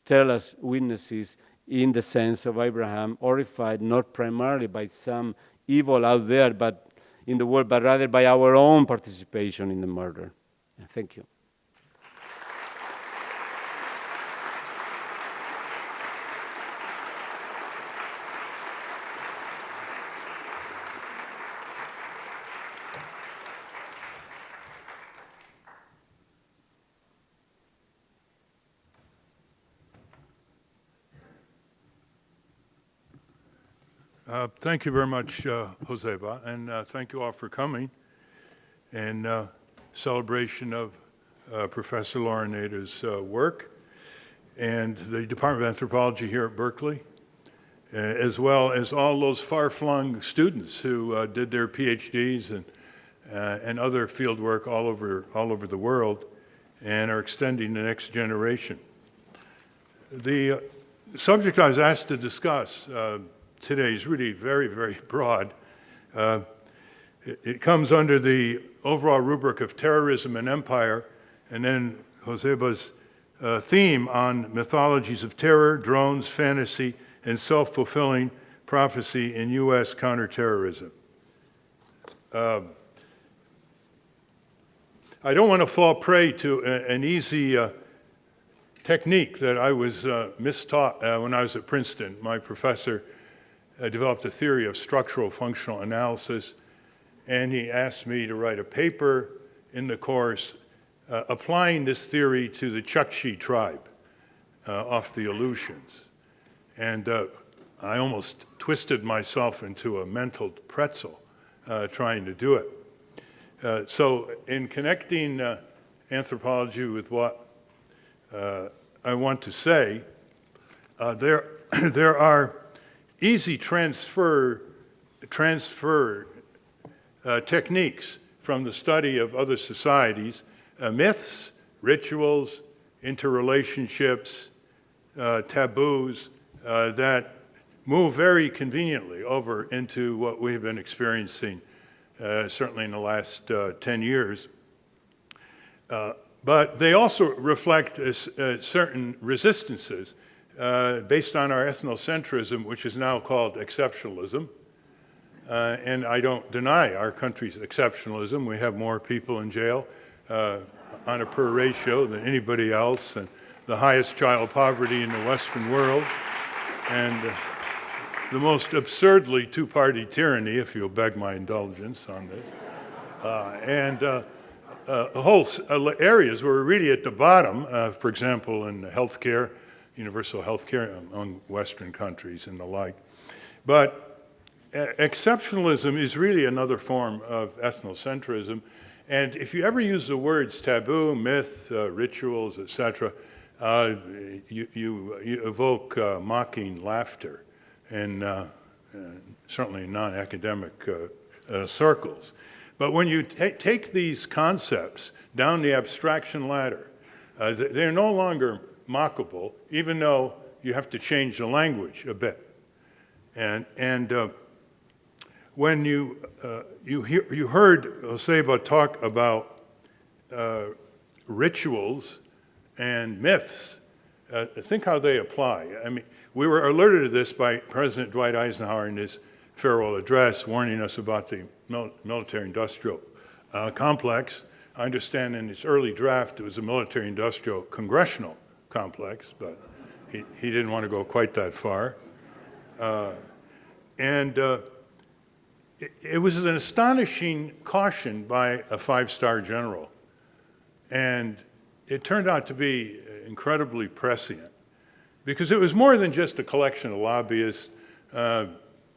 tell us witnesses in the sense of Abraham, horrified not primarily by some evil out there but in the world, but rather by our own participation in the murder. Thank you. Thank you very much, Joseba, and thank you all for coming in celebration of Professor Laura Nader's work and the Department of Anthropology here at Berkeley, as well as all those far-flung students who did their PhDs and other field work all over the world and are extending the next generation. The subject I was asked to discuss today is really very, very broad. It comes under the overall rubric of terrorism and empire, and then Joseba's theme on mythologies of terror, drones, fantasy, and self-fulfilling prophecy in U.S. counterterrorism. I don't want to fall prey to an easy technique that I was mistaught when I was at Princeton. My professor developed a theory of structural functional analysis, and he asked me to write a paper in the course applying this theory to the Chukchi tribe off the Aleutians. And I almost twisted myself into a mental pretzel trying to do it. So in connecting anthropology with what I want to say, there are easy transfer techniques from the study of other societies, myths, rituals, interrelationships, taboos that move very conveniently over into what we've been experiencing certainly in the last 10 years. But they also reflect certain resistances based on our ethnocentrism, which is now called exceptionalism. And I don't deny our country's exceptionalism. We have more people in jail on a per ratio than anybody else, and the highest child poverty in the Western world, and the most absurdly two-party tyranny, if you'll beg my indulgence on this. Whole areas where we're really at the bottom, for example, in healthcare, universal healthcare among Western countries and the like. But exceptionalism is really another form of ethnocentrism. And if you ever use the words taboo, myth, rituals, etc., you evoke mocking laughter in certainly non-academic circles. But when you take these concepts down the abstraction ladder, they're no longer mockable, even though you have to change the language a bit. And when you heard Joseba talk about rituals and myths, think how they apply. I mean, we were alerted to this by President Dwight Eisenhower in his farewell address, warning us about the military-industrial complex. I understand in its early draft it was a military-industrial congressional complex, but he didn't want to go quite that far. It was an astonishing caution by a five-star general. And it turned out to be incredibly prescient, because it was more than just a collection of lobbyists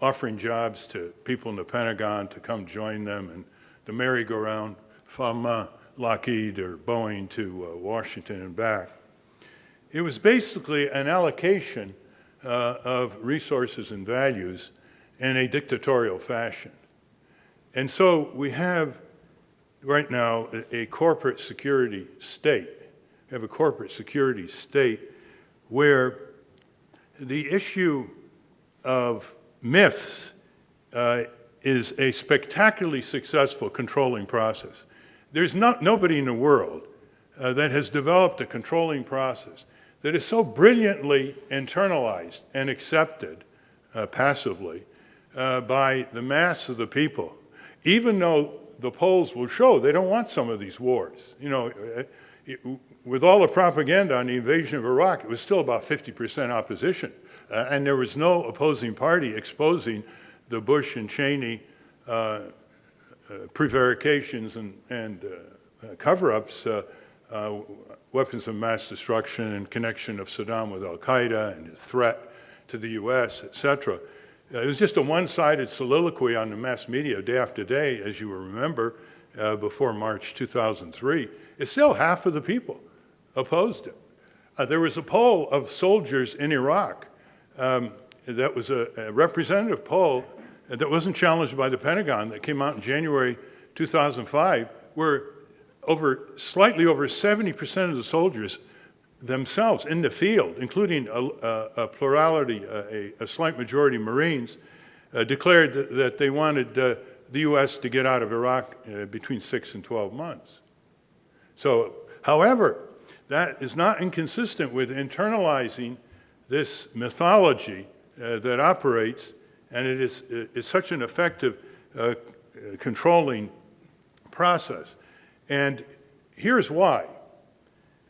offering jobs to people in the Pentagon to come join them and the merry-go-round from Lockheed or Boeing to Washington and back. It was basically an allocation of resources and values in a dictatorial fashion. And so we have right now a corporate security state. We have a corporate security state where the issue of myths is a spectacularly successful controlling process. There's nobody in the world that has developed a controlling process that is so brilliantly internalized and accepted passively by the mass of the people, even though the polls will show they don't want some of these wars. You know, with all the propaganda on the invasion of Iraq, it was still about 50% opposition. And there was no opposing party exposing the Bush and Cheney prevarications and cover-ups, weapons of mass destruction and connection of Saddam with al-Qaeda and his threat to the US, etc. It was just a one-sided soliloquy on the mass media day after day, as you will remember, before March 2003. It's still half of the people opposed it. There was a poll of soldiers in Iraq that was a representative poll that wasn't challenged by the Pentagon that came out in January 2005, where slightly over 70% of the soldiers themselves in the field, including a plurality, a slight majority Marines, declared that they wanted the U.S. to get out of Iraq between 6 and 12 months. So, however, that is not inconsistent with internalizing this mythology that operates, and it is such an effective controlling process. And here's why.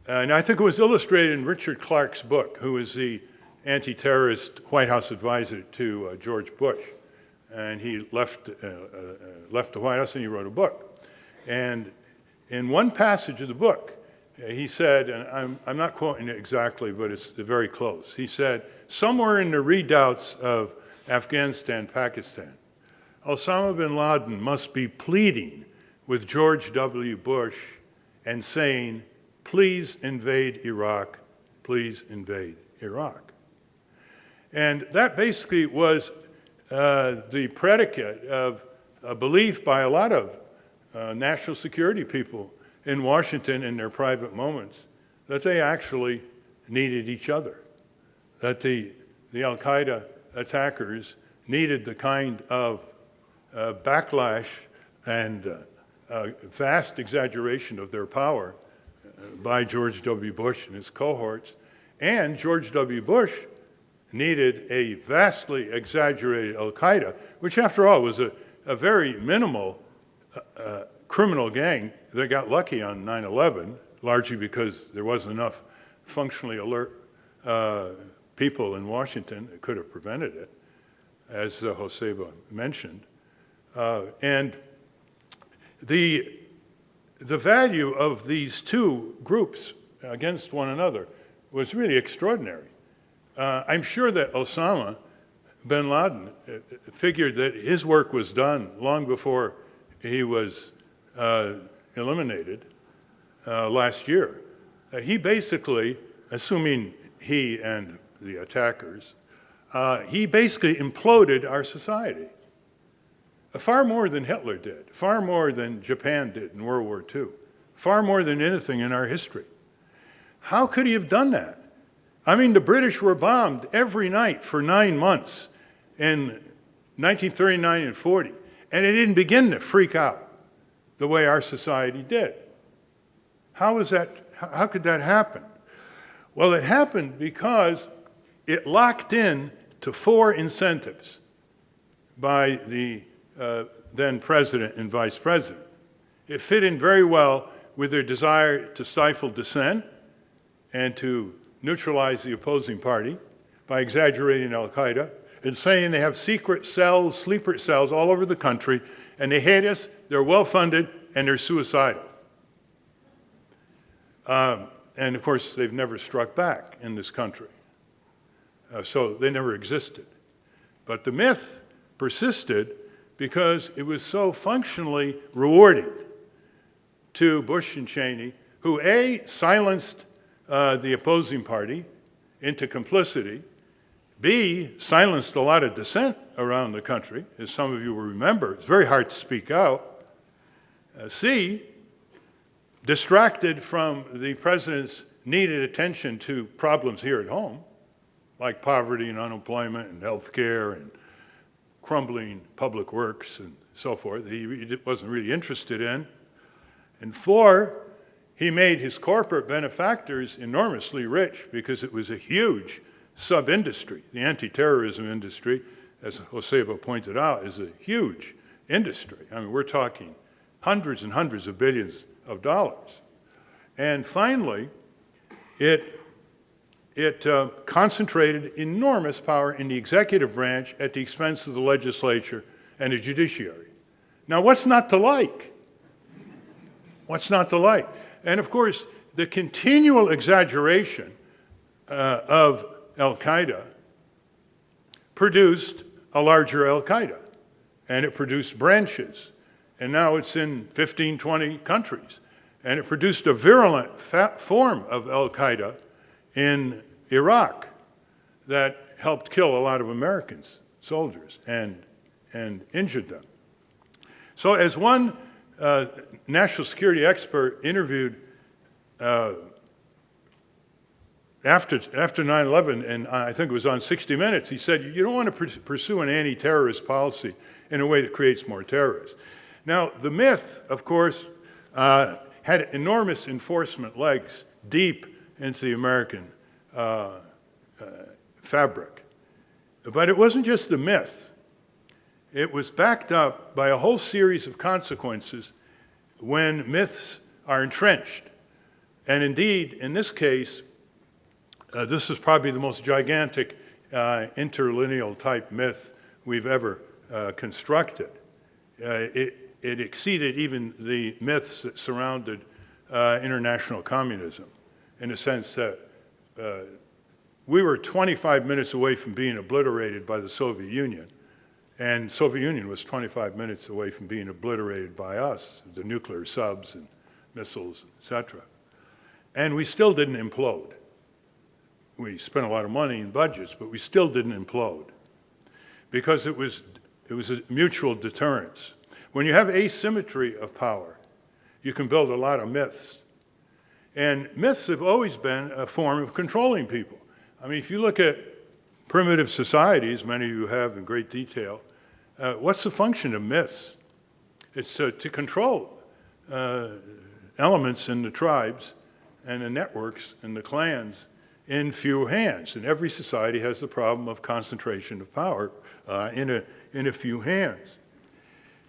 And I think it was illustrated in Richard Clarke's book, who is the anti-terrorist White House advisor to George Bush. And he left the White House and he wrote a book. And in one passage of the book, he said, and I'm not quoting it exactly, but it's very close. He said, somewhere in the redoubts of Afghanistan, Pakistan, Osama bin Laden must be pleading with George W. Bush and saying, please invade Iraq, please invade Iraq. And that basically was the predicate of a belief by a lot of national security people in Washington in their private moments that they actually needed each other, that the al-Qaeda attackers needed the kind of backlash and vast exaggeration of their power by George W. Bush and his cohorts, and George W. Bush needed a vastly exaggerated al-Qaeda, which after all was a very minimal criminal gang that got lucky on 9/11, largely because there wasn't enough functionally alert people in Washington that could have prevented it, as Joseba mentioned. And the value of these two groups against one another was really extraordinary. I'm sure that Osama bin Laden figured that his work was done long before he was eliminated last year. He basically, assuming he and the attackers, he basically imploded our society. Far more than Hitler did, far more than Japan did in World War II, far more than anything in our history. How could he have done that? I mean, the British were bombed every night for 9 months in 1939 and 40, and it didn't begin to freak out the way our society did. How could that happen? Well, it happened because it locked in to 4 incentives by the then president and vice president. It fit in very well with their desire to stifle dissent and to neutralize the opposing party by exaggerating al-Qaeda and saying they have secret cells, sleeper cells all over the country, and they hate us, they're well-funded, and they're suicidal. And of course, they've never struck back in this country. So they never existed. But the myth persisted because it was so functionally rewarding to Bush and Cheney, who A, silenced the opposing party into complicity, B, silenced a lot of dissent around the country, as some of you will remember. It's very hard to speak out. C, distracted from the president's needed attention to problems here at home, like poverty and unemployment and health care and crumbling public works and so forth, he wasn't really interested in. And 4, he made his corporate benefactors enormously rich because it was a huge sub-industry. The anti-terrorism industry, as Joseba pointed out, is a huge industry. I mean, we're talking hundreds and hundreds of billions of dollars. And finally, it concentrated enormous power in the executive branch at the expense of the legislature and the judiciary. Now, what's not to like? What's not to like? And of course, the continual exaggeration of al-Qaeda produced a larger al-Qaeda, and it produced branches. And now it's in 15, 20 countries. And it produced a virulent form of al-Qaeda in Iraq that helped kill a lot of Americans, soldiers, and injured them. So as one national security expert interviewed after 9/11, and I think it was on 60 Minutes, he said, you don't want to pursue an anti-terrorist policy in a way that creates more terrorists. Now, the myth, of course, had enormous enforcement legs deep into the American fabric. But it wasn't just the myth. It was backed up by a whole series of consequences when myths are entrenched. And indeed, in this case, this is probably the most gigantic interlineal type myth we've ever constructed. It exceeded even the myths that surrounded international communism, in the sense that we were 25 minutes away from being obliterated by the Soviet Union, and the Soviet Union was 25 minutes away from being obliterated by us, the nuclear subs and missiles, etc. And we still didn't implode. We spent a lot of money in budgets, but we still didn't implode, because it was a mutual deterrence. When you have asymmetry of power, you can build a lot of myths. And myths have always been a form of controlling people. I mean, if you look at primitive societies, many of you have in great detail, what's the function of myths? It's to control elements in the tribes and the networks and the clans in few hands. And every society has the problem of concentration of power in a few hands.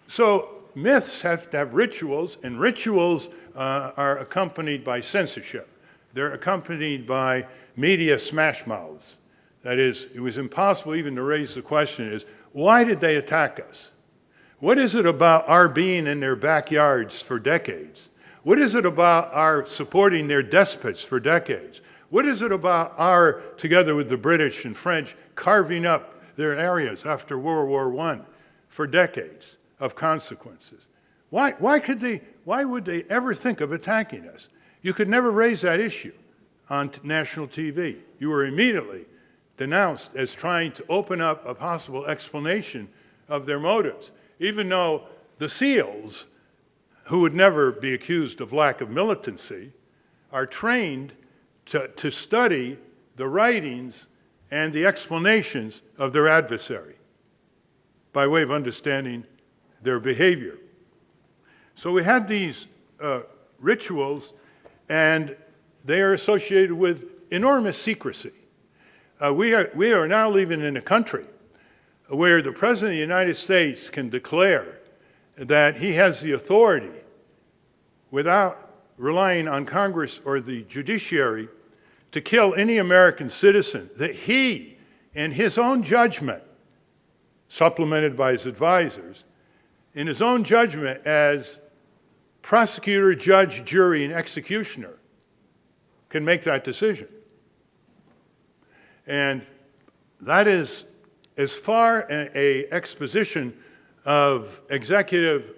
So myths have to have rituals, and rituals are accompanied by censorship. They're accompanied by media smash mouths. That is, it was impossible even to raise the question is, why did they attack us? What is it about our being in their backyards for decades? What is it about our supporting their despots for decades? What is it about our, together with the British and French, carving up their areas after World War I for decades of consequences? Why would they ever think of attacking us? You could never raise that issue on national TV. You were immediately denounced as trying to open up a possible explanation of their motives, even though the SEALs, who would never be accused of lack of militancy, are trained to study the writings and the explanations of their adversary by way of understanding their behavior. So we had these rituals, and they are associated with enormous secrecy. We are now living in a country where the President of the United States can declare that he has the authority, without relying on Congress or the judiciary, to kill any American citizen that he, in his own judgment, supplemented by his advisors, in his own judgment as prosecutor, judge, jury, and executioner, can make that decision. And that is as far an exposition of executive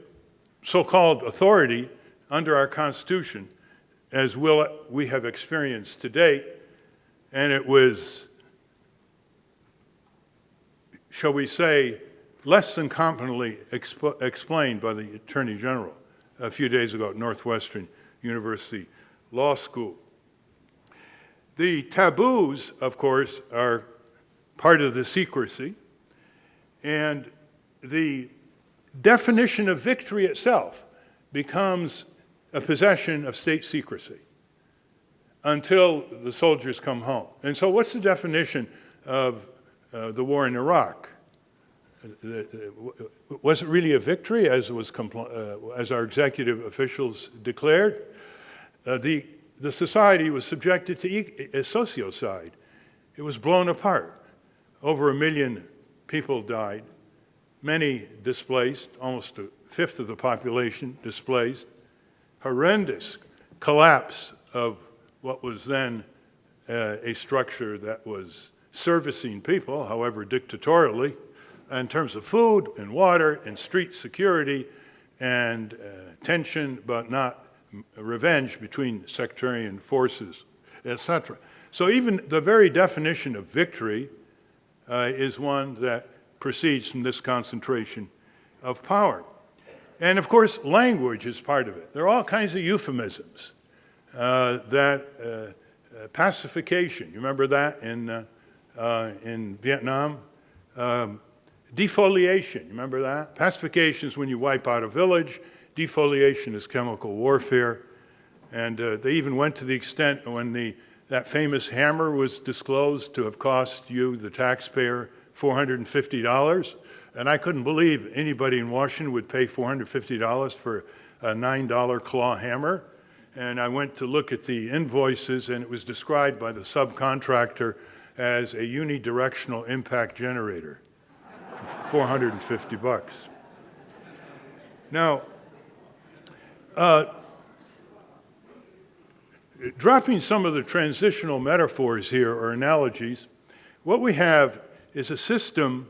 so-called authority under our Constitution as we have experienced to date. And it was, shall we say, less than competently explained by the Attorney General a few days ago at Northwestern University Law School. The taboos, of course, are part of the secrecy, and the definition of victory itself becomes a possession of state secrecy until the soldiers come home. And so what's the definition of the war in Iraq? Was it really a victory, as our executive officials declared? The society was subjected to a sociocide. It was blown apart. Over 1 million people died, many displaced, almost a fifth of the population displaced. Horrendous collapse of what was then a structure that was servicing people, however dictatorially, in terms of food and water and street security and tension, but not revenge between sectarian forces, etc. So even the very definition of victory is one that proceeds from this concentration of power. And of course, language is part of it. There are all kinds of euphemisms that pacification. You remember that in Vietnam? Defoliation, you remember that? Pacification is when you wipe out a village. Defoliation is chemical warfare. And they even went to the extent when that famous hammer was disclosed to have cost you, the taxpayer, $450. And I couldn't believe anybody in Washington would pay $450 for a $9 claw hammer. And I went to look at the invoices, and it was described by the subcontractor as a unidirectional impact generator for $450. Now, dropping some of the transitional metaphors here or analogies, what we have is a system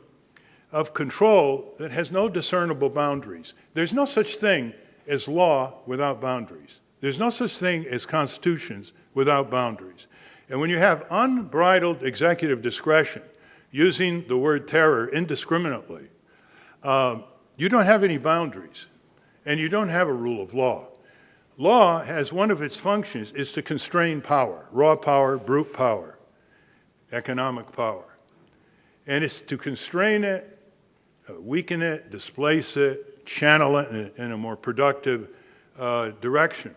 of control that has no discernible boundaries. There's no such thing as law without boundaries. There's no such thing as constitutions without boundaries. And when you have unbridled executive discretion, using the word terror indiscriminately, you don't have any boundaries, and you don't have a rule of law. Law has one of its functions is to constrain power, raw power, brute power, economic power. And it's to constrain it, weaken it, displace it, channel it in a more productive direction.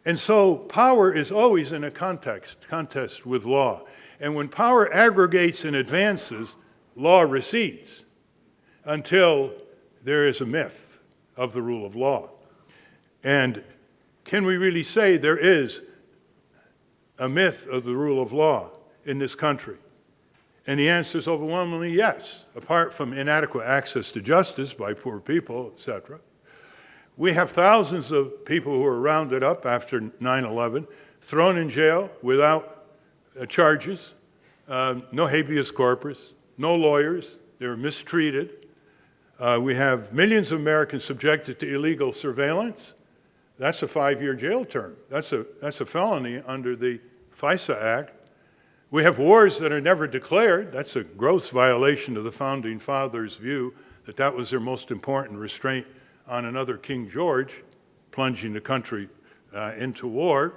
And so power is always in a contest with law. And when power aggregates and advances, law recedes until there is a myth of the rule of law. And can we really say there is a myth of the rule of law in this country? And the answer is overwhelmingly yes, apart from inadequate access to justice by poor people, etc. We have thousands of people who were rounded up after 9/11, thrown in jail without charges, no habeas corpus, no lawyers, they were mistreated. We have millions of Americans subjected to illegal surveillance. That's a 5-year jail term. That's a felony under the FISA Act. We have wars that are never declared. That's a gross violation of the Founding Fathers' view that that was their most important restraint on another King George, plunging the country into war.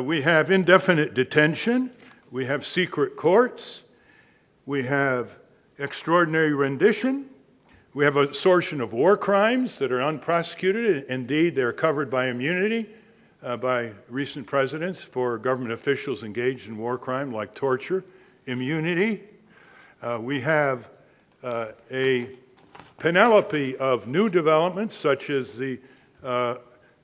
We have indefinite detention. We have secret courts. We have extraordinary rendition. We have a assertion of war crimes that are unprosecuted. Indeed, they're covered by immunity by recent presidents for government officials engaged in war crime like torture, immunity. We have a panoply of new developments, such as the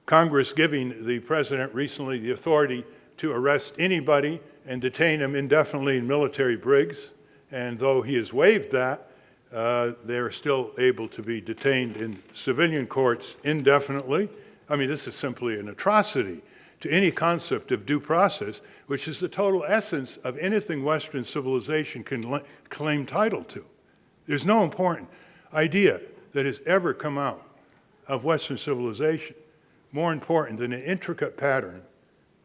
Congress giving the president recently the authority to arrest anybody and detain them indefinitely in military brigs. And though he has waived that, they're still able to be detained in civilian courts indefinitely. I mean, this is simply an atrocity to any concept of due process, which is the total essence of anything Western civilization can claim title to. There's no important idea that has ever come out of Western civilization more important than an intricate pattern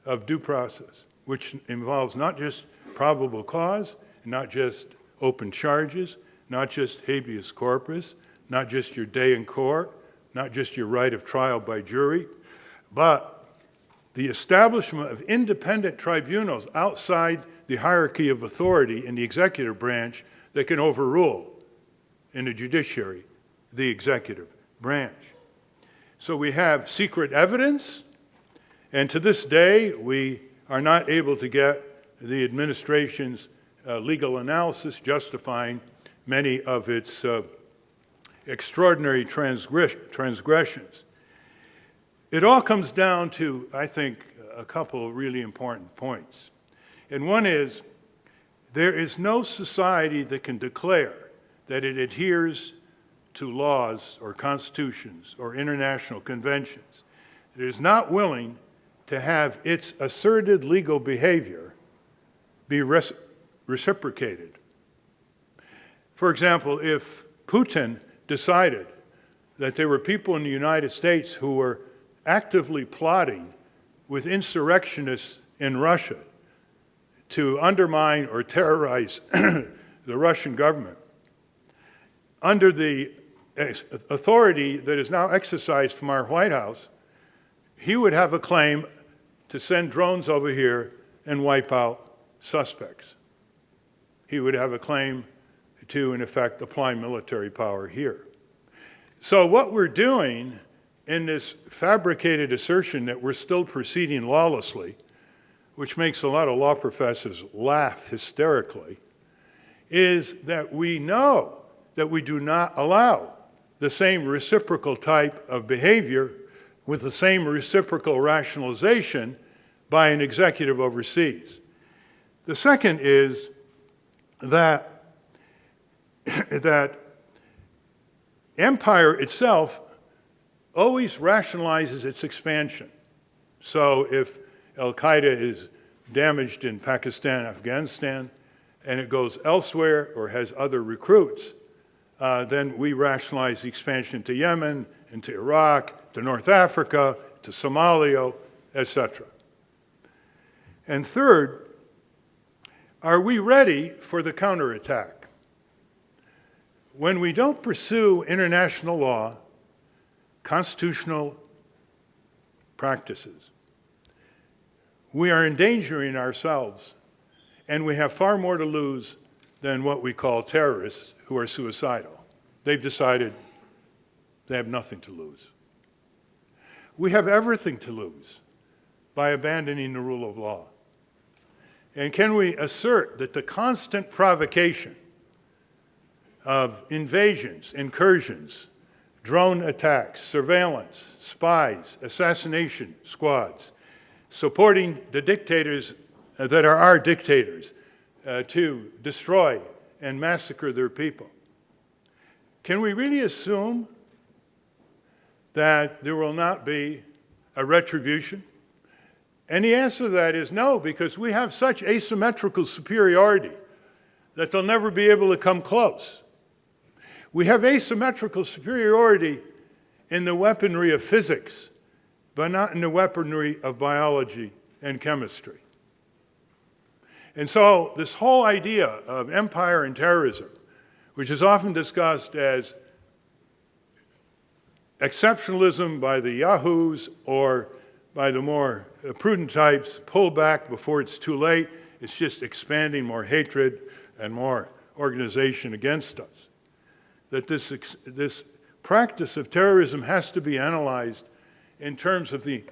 of due process, which involves not just probable cause, not just open charges, not just habeas corpus, not just your day in court, not just your right of trial by jury, but the establishment of independent tribunals outside the hierarchy of authority in the executive branch that can overrule in the judiciary the executive branch. So we have secret evidence, and to this day we are not able to get the administration's legal analysis justifying many of its extraordinary transgressions. It all comes down to, I think, a couple of really important points. And one is, there is no society that can declare that it adheres to laws or constitutions or international conventions. It is not willing to have its asserted legal behavior be reciprocated. For example, if Putin decided that there were people in the United States who were actively plotting with insurrectionists in Russia to undermine or terrorize the Russian government, under the authority that is now exercised from our White House, he would have a claim to send drones over here and wipe out suspects. He would have a claim to, in effect, apply military power here. So what we're doing in this fabricated assertion that we're still proceeding lawlessly, which makes a lot of law professors laugh hysterically, is that we know that we do not allow the same reciprocal type of behavior with the same reciprocal rationalization by an executive overseas. The second is that empire itself always rationalizes its expansion. So if Al-Qaeda is damaged in Pakistan, Afghanistan, and it goes elsewhere or has other recruits, then we rationalize the expansion to Yemen, into Iraq, to North Africa, to Somalia, etc. And third, are we ready for the counterattack? When we don't pursue international law, constitutional practices, we are endangering ourselves, and we have far more to lose than what we call terrorists who are suicidal. They've decided they have nothing to lose. We have everything to lose by abandoning the rule of law. And can we assert that the constant provocation of invasions, incursions, drone attacks, surveillance, spies, assassination squads, supporting the dictators that are our dictators to destroy and massacre their people, can we really assume that there will not be a retribution? And the answer to that is no, because we have such asymmetrical superiority that they'll never be able to come close. We have asymmetrical superiority in the weaponry of physics, but not in the weaponry of biology and chemistry. And so this whole idea of empire and terrorism, which is often discussed as exceptionalism by the yahoos or by the more prudent types, pull back before it's too late. It's just expanding more hatred and more organization against us. That this practice of terrorism has to be analyzed in terms of the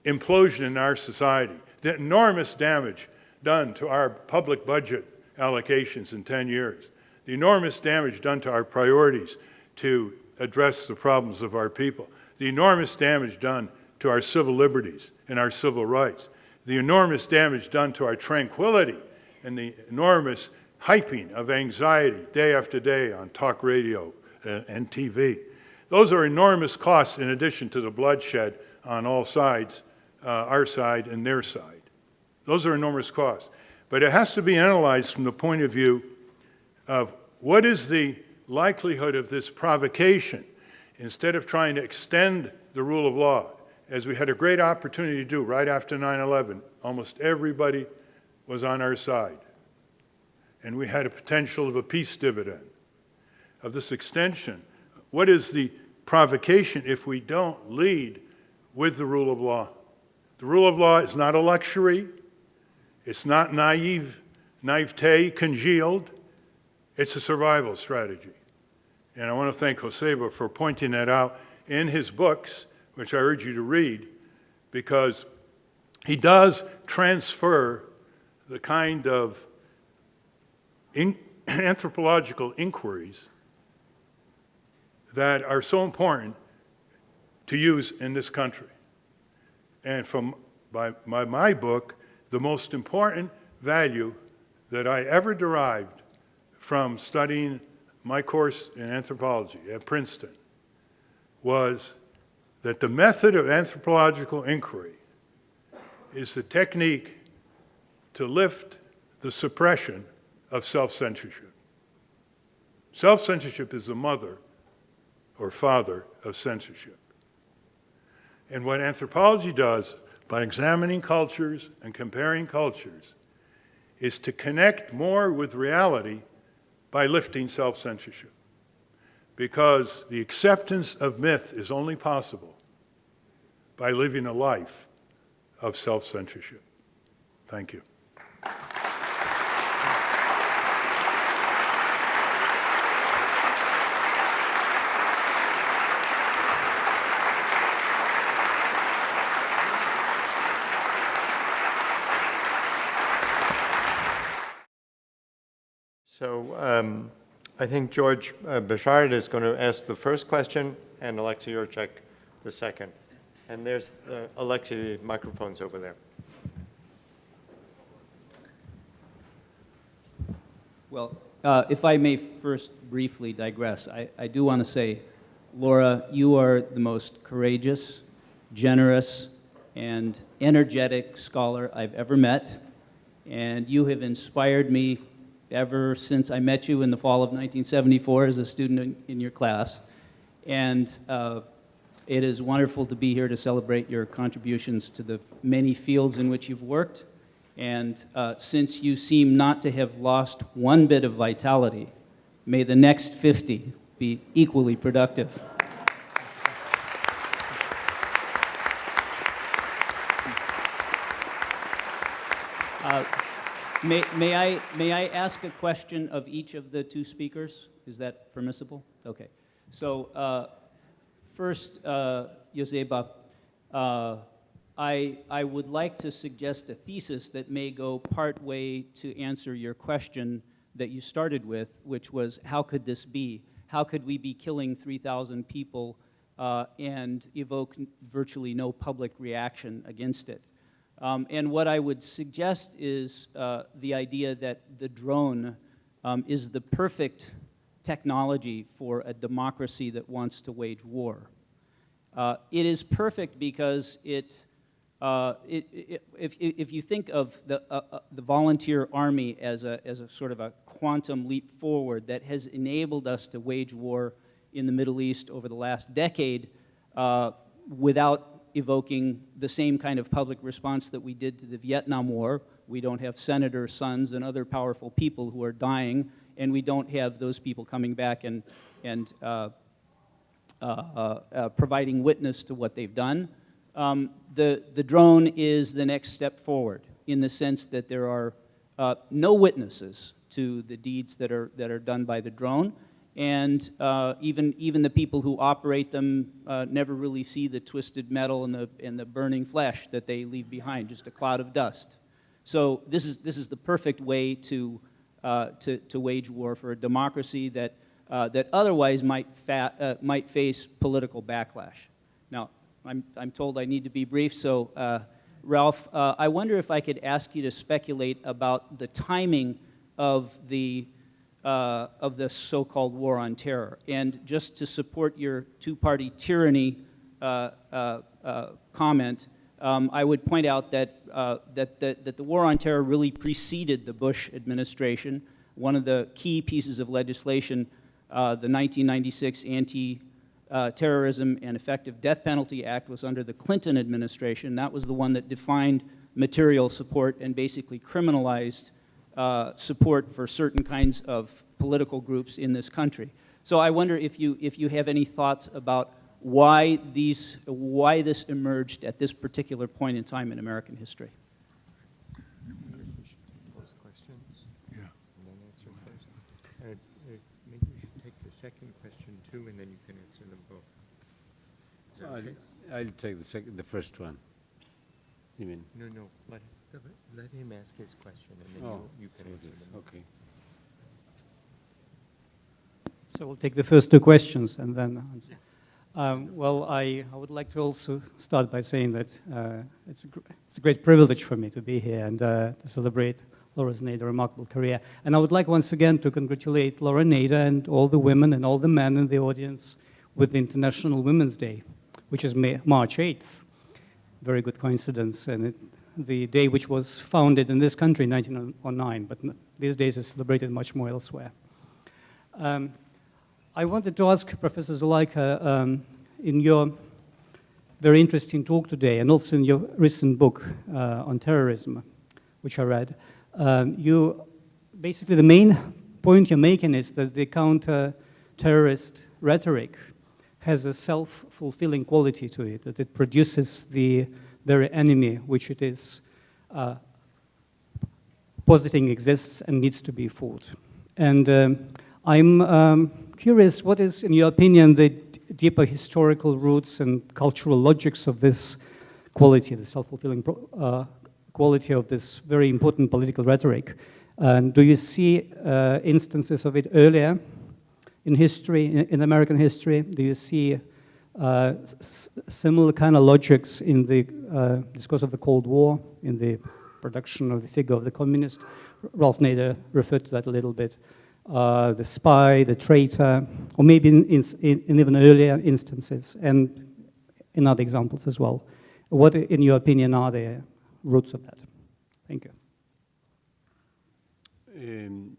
implosion in our society, the enormous damage done to our public budget allocations in 10 years, the enormous damage done to our priorities to address the problems of our people, the enormous damage done to our civil liberties and our civil rights, the enormous damage done to our tranquility and the enormous hyping of anxiety day after day on talk radio and TV. Those are enormous costs in addition to the bloodshed on all sides, our side and their side. Those are enormous costs. But it has to be analyzed from the point of view of what is the likelihood of this provocation instead of trying to extend the rule of law, as we had a great opportunity to do right after 9/11. Almost everybody was on our side. And we had a potential of a peace dividend, of this extension. What is the provocation if we don't lead with the rule of law? The rule of law is not a luxury. It's not naivete congealed. It's a survival strategy. And I want to thank Joseba for pointing that out in his books, which I urge you to read, because he does transfer the kind of anthropological inquiries that are so important to use in this country. And by my book, the most important value that I ever derived from studying my course in anthropology at Princeton was that the method of anthropological inquiry is the technique to lift the suppression of self-censorship. Self-censorship is the mother or father of censorship. And what anthropology does by examining cultures and comparing cultures is to connect more with reality by lifting self-censorship. Because the acceptance of myth is only possible by living a life of self-censorship. Thank you. So I think George Bashard is going to ask the first question, and Alexei Yurchak the second. And there's Alexei, the microphone's over there. Well, if I may first briefly digress, I do want to say, Laura, you are the most courageous, generous, and energetic scholar I've ever met, and you have inspired me ever since I met you in the fall of 1974 as a student in your class. And it is wonderful to be here to celebrate your contributions to the many fields in which you've worked. And since you seem not to have lost one bit of vitality, may the next 50 be equally productive. May I ask a question of each of the two speakers? Is that permissible? Okay. So first, Joseba, I would like to suggest a thesis that may go part way to answer your question that you started with, which was, how could this be? How could we be killing 3,000 people and evoke virtually no public reaction against it? And what I would suggest is the idea that the drone is the perfect technology for a democracy that wants to wage war. It is perfect because if you think of the volunteer army as a sort of a quantum leap forward that has enabled us to wage war in the Middle East over the last decade without evoking the same kind of public response that we did to the Vietnam War. We don't have senators' sons and other powerful people who are dying, and we don't have those people coming back and providing witness to what they've done. The drone is the next step forward in the sense that there are no witnesses to the deeds that are done by the drone, and even the people who operate them never really see the twisted metal and the burning flesh that they leave behind, just a cloud of dust. So this is the perfect way to wage war for a democracy that otherwise might face political backlash. Now, I'm told I need to be brief, so Ralph, I wonder if I could ask you to speculate about the timing of the so-called war on terror. And just to support your two-party tyranny comment, I would point out that the war on terror really preceded the Bush administration. One of the key pieces of legislation, the 1996 Anti-Terrorism and Effective Death Penalty Act, was under the Clinton administration. That was the one that defined material support and basically criminalized support for certain kinds of political groups in this country. So I wonder if you have any thoughts about why this emerged at this particular point in time in American history. Yeah. And then answer first. Maybe we should take the second question too, and then you can answer them both. Is that okay? I'll take the first one. You mean? No. Let him ask his question, and then you can answer them. Okay. So we'll take the first two questions and then answer. Well, I would like to also start by saying that it's a great privilege for me to be here and to celebrate Laura Nader's remarkable career. And I would like once again to congratulate Laura Nader and all the women and all the men in the audience with the International Women's Day, which is March 8th. Very good coincidence, and the day which was founded in this country in 1909, but these days is celebrated much more elsewhere. I wanted to ask Professor Zuleika, in your very interesting talk today, and also in your recent book on terrorism, which I read, basically the main point you're making is that the counter-terrorist rhetoric has a self-fulfilling quality to it, that it produces the very enemy which it is positing exists and needs to be fought. And I'm curious, what is, in your opinion, the deeper historical roots and cultural logics of this quality, the self-fulfilling quality of this very important political rhetoric? Do you see instances of it earlier in history, in American history? Do you see similar kind of logics in the discourse of the Cold War, in the production of the figure of the communist? Ralph Nader referred to that a little bit. The spy, the traitor, or maybe in even earlier instances, and in other examples as well. What, in your opinion, are the roots of that? Thank you.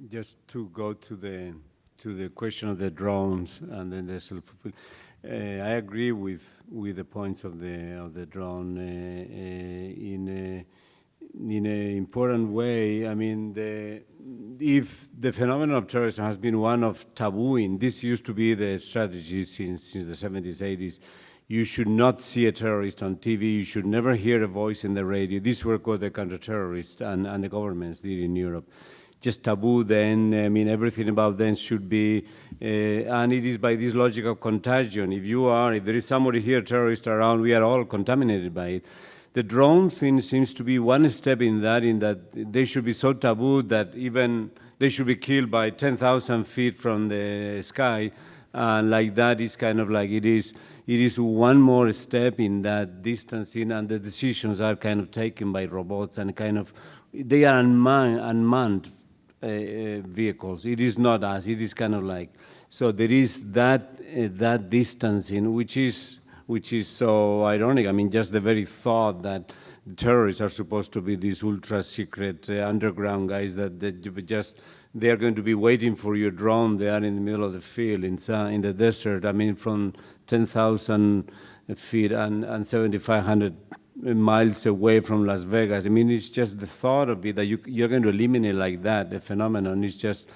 Just to go to the question of the drones and then the self-fulfill. I agree with the points of the drone in an important way. I mean, if the phenomenon of terrorism has been one of tabooing, this used to be the strategy since the 70s, 80s. You should not see a terrorist on TV. You should never hear a voice in the radio. These were called the counter-terrorists, and the governments did in Europe. Just taboo then, I mean, everything about them should be, and it is by this logic of contagion. If there is somebody here, terrorist around, we are all contaminated by it. The drone thing seems to be one step in that they should be so taboo that even they should be killed by 10,000 feet from the sky. Like that is kind of like it is one more step in that distancing, and the decisions are kind of taken by robots and kind of, they are unmanned vehicles. It is not us, it is kind of like, so there is that distancing, which is so ironic. I mean, just the very thought that terrorists are supposed to be these ultra-secret underground guys that they are going to be waiting for your drone there in the middle of the field, in the desert, I mean, from 10,000 feet and 7,500 miles away from Las Vegas. I mean, it's just the thought of it that you're going to eliminate like that, the phenomenon. It's just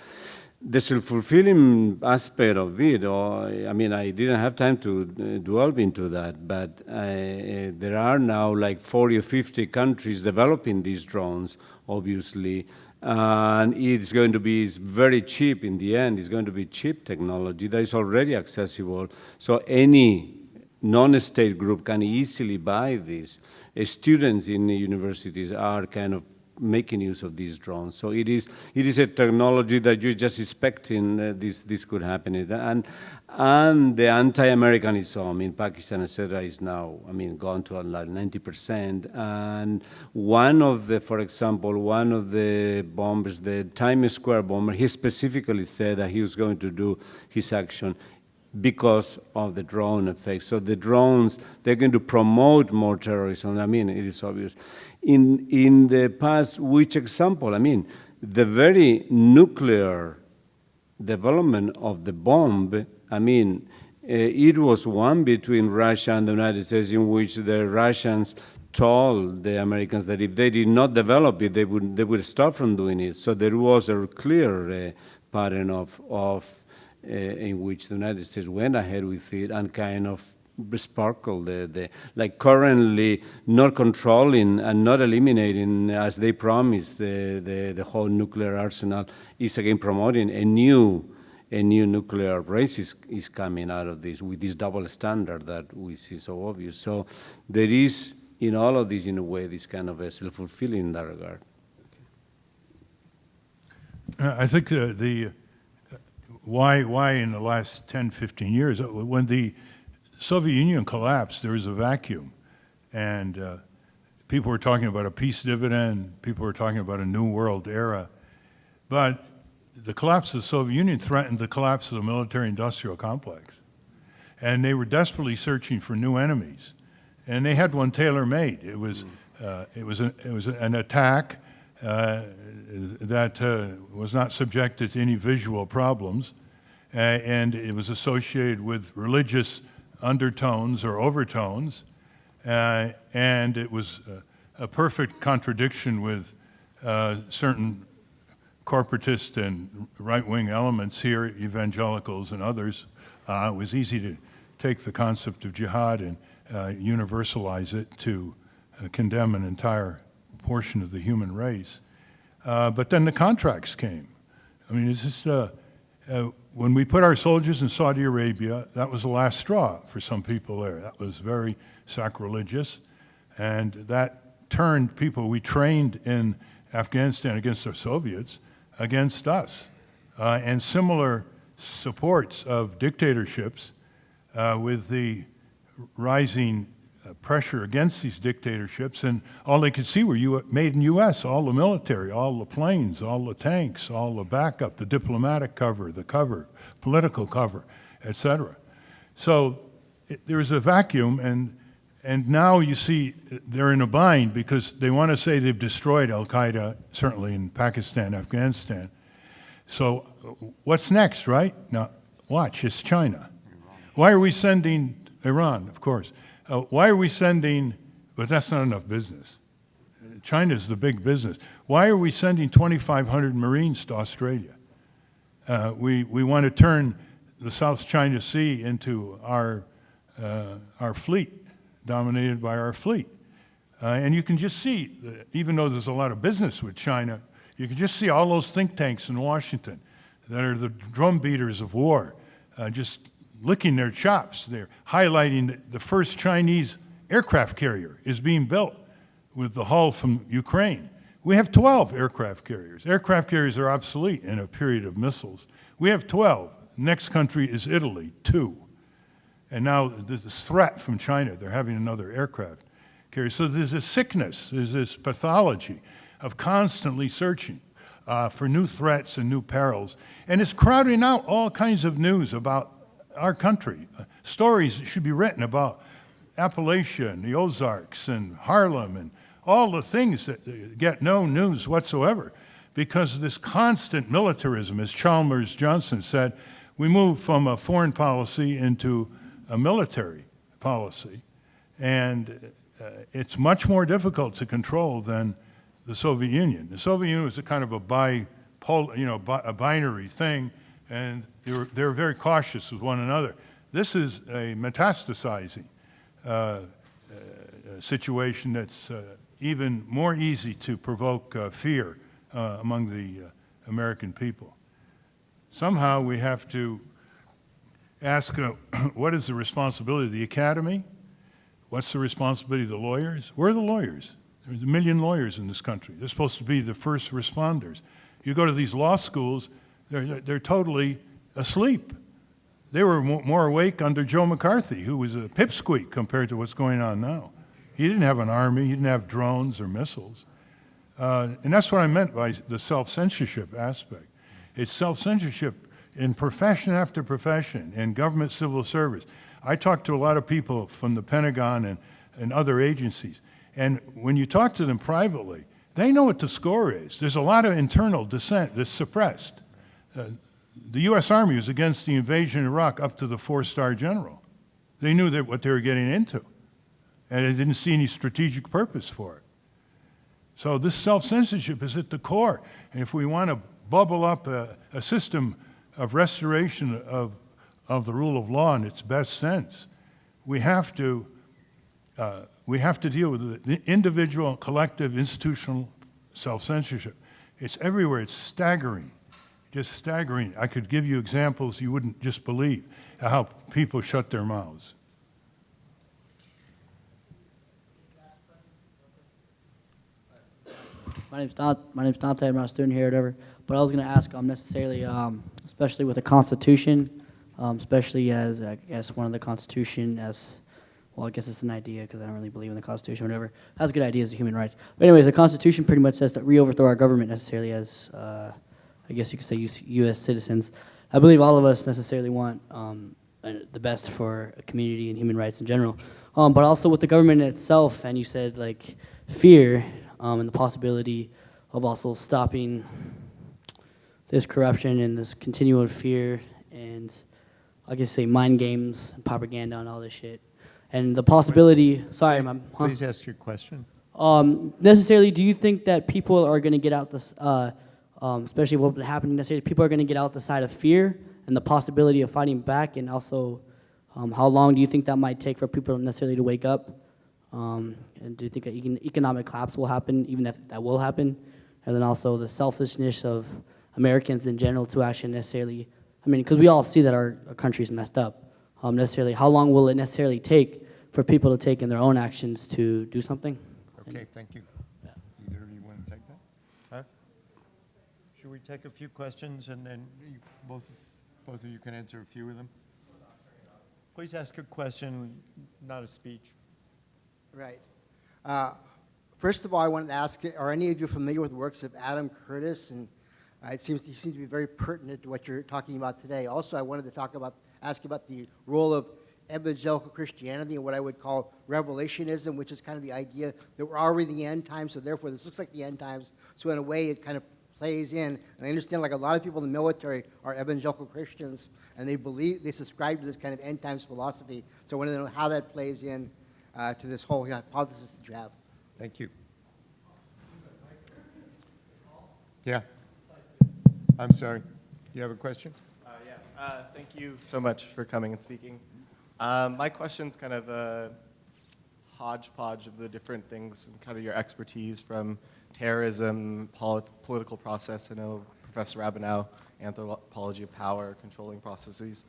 the self-fulfilling aspect of it. I mean, I didn't have time to delve into that, but there are now like 40 or 50 countries developing these drones, obviously, and it's going to be very cheap in the end. It's going to be cheap technology that is already accessible, so any non-state group can easily buy this. Students in the universities are kind of making use of these drones. So it is a technology that you're just expecting this could happen. And the anti-Americanism in Pakistan, etc., is now, I mean, gone to like 90%. And for example, one of the bombers, the Times Square bomber, he specifically said that he was going to do his action because of the drone effect. So the drones, they're going to promote more terrorism. I mean, it is obvious. In the past, which example? I mean, the very nuclear development of the bomb, I mean, it was one between Russia and the United States in which the Russians told the Americans that if they did not develop it, they would stop from doing it. So there was a clear pattern in which the United States went ahead with it and kind of sparkled like currently not controlling and not eliminating as they promised the whole nuclear arsenal, is again promoting a new nuclear race is coming out of this with this double standard that we see so obvious. So there is in all of this, in a way, this kind of a self-fulfilling in that regard. I think why in the last 10, 15 years, when the Soviet Union collapsed, there was a vacuum. And people were talking about a peace dividend, people were talking about a new world era. But the collapse of the Soviet Union threatened the collapse of the military-industrial complex. And they were desperately searching for new enemies. And they had one tailor-made. It was an attack that was not subjected to any visual problems, and it was associated with religious undertones or overtones, and it was a perfect contradiction with certain corporatist and right-wing elements here, evangelicals and others. It was easy to take the concept of jihad and universalize it to condemn an entire portion of the human race. But then the contracts came. I mean, it's just, when we put our soldiers in Saudi Arabia, that was the last straw for some people there. That was very sacrilegious, and that turned people we trained in Afghanistan against the Soviets. against us, and similar supports of dictatorships with the rising pressure against these dictatorships, and all they could see were made in U.S., all the military, all the planes, all the tanks, all the backup, the diplomatic cover, the cover, political cover, etc. So there's a vacuum, and now you see they're in a bind because they want to say they've destroyed al-Qaeda, certainly in Pakistan, Afghanistan. So what's next, right? Now, watch, it's China. Why are we sending Iran, of course? Why are we sending, but that's not enough business. China's the big business. Why are we sending 2,500 Marines to Australia? We want to turn the South China Sea into our fleet, dominated by our fleet. And you can just see, even though there's a lot of business with China, you can just see all those think tanks in Washington that are the drum beaters of war, just licking their chops. They're highlighting that the first Chinese aircraft carrier is being built with the hull from Ukraine. We have 12 aircraft carriers. Aircraft carriers are obsolete in a period of missiles. We have 12. Next country is Italy, 2. And now this threat from China, they're having another aircraft carrier. So there's this sickness, there's this pathology of constantly searching for new threats and new perils. And it's crowding out all kinds of news about our country. Stories that should be written about Appalachia and the Ozarks and Harlem and all the things that get no news whatsoever because of this constant militarism. As Chalmers Johnson said, we move from a foreign policy into a military policy. And it's much more difficult to control than the Soviet Union. The Soviet Union was a kind of a binary thing, and they were very cautious with one another. This is a metastasizing situation that's even more easy to provoke fear among the American people. Somehow we have to ask what is the responsibility of the academy? What's the responsibility of the lawyers? Where are the lawyers? There's 1 million lawyers in this country. They're supposed to be the first responders. You go to these law schools, they're totally asleep. They were more awake under Joe McCarthy, who was a pipsqueak compared to what's going on now. He didn't have an army, he didn't have drones or missiles. And that's what I meant by the self-censorship aspect. It's self-censorship in profession after profession, in government civil service. I talk to a lot of people from the Pentagon and other agencies, and when you talk to them privately, they know what the score is. There's a lot of internal dissent that's suppressed. The U.S. Army was against the invasion of Iraq up to the 4-star general. They knew that what they were getting into, and they didn't see any strategic purpose for it. So this self-censorship is at the core, and if we want to bubble up a system of restoration of the rule of law in its best sense, we have to deal with the individual, collective, institutional self-censorship. It's everywhere. It's staggering, just staggering. I could give you examples you wouldn't just believe how people shut their mouths. My name's Dante. I'm not a student here or whatever. But I was going to ask necessarily, especially with the Constitution, especially as, I guess, one of the Constitution as, well, I guess it's an idea because I don't really believe in the Constitution or whatever. Has good ideas of human rights. But anyways, the Constitution pretty much says that we overthrow our government necessarily as, I guess you could say, U.S. citizens. I believe all of us necessarily want the best for a community and human rights in general. But also with the government itself, and you said, like, fear and the possibility of also stopping this corruption and this continual fear and, I guess, say, mind games and propaganda and all this shit. And the possibility, sorry, Please ask your question. Necessarily, do you think that people are going to get out this, especially what's been happening necessarily, people are going to get out the side of fear and the possibility of fighting back, and also how long do you think that might take for people necessarily to wake up? And do you think an economic collapse will happen, even if that will happen? And then also the selfishness of Americans in general to actually necessarily, I mean, because we all see that our country's messed up. Necessarily, how long will it necessarily take for people to take in their own actions to do something? Okay, thank you. Either of you want to take that? Huh? Should we take a few questions and then both of you can answer a few of them? Please ask a question, not a speech. Right. First of all, I wanted to ask, are any of you familiar with works of Adam Curtis? And it seems he seems to be very pertinent to what you're talking about today. Also, I wanted to ask about the role of evangelical Christianity and what I would call revelationism, which is kind of the idea that we're already in the end times, so therefore this looks like the end times. So in a way, it kind of plays in. And I understand like a lot of people in the military are evangelical Christians, and they subscribe to this kind of end times philosophy. So I wanted to know how that plays in to this whole hypothesis that you have. Thank you. Yeah. I'm sorry. You have a question? Thank you so much for coming and speaking. My question's kind of a hodgepodge of the different things and kind of your expertise from terrorism, political process. I know Professor Rabinow, Anthropology of Power, controlling processes.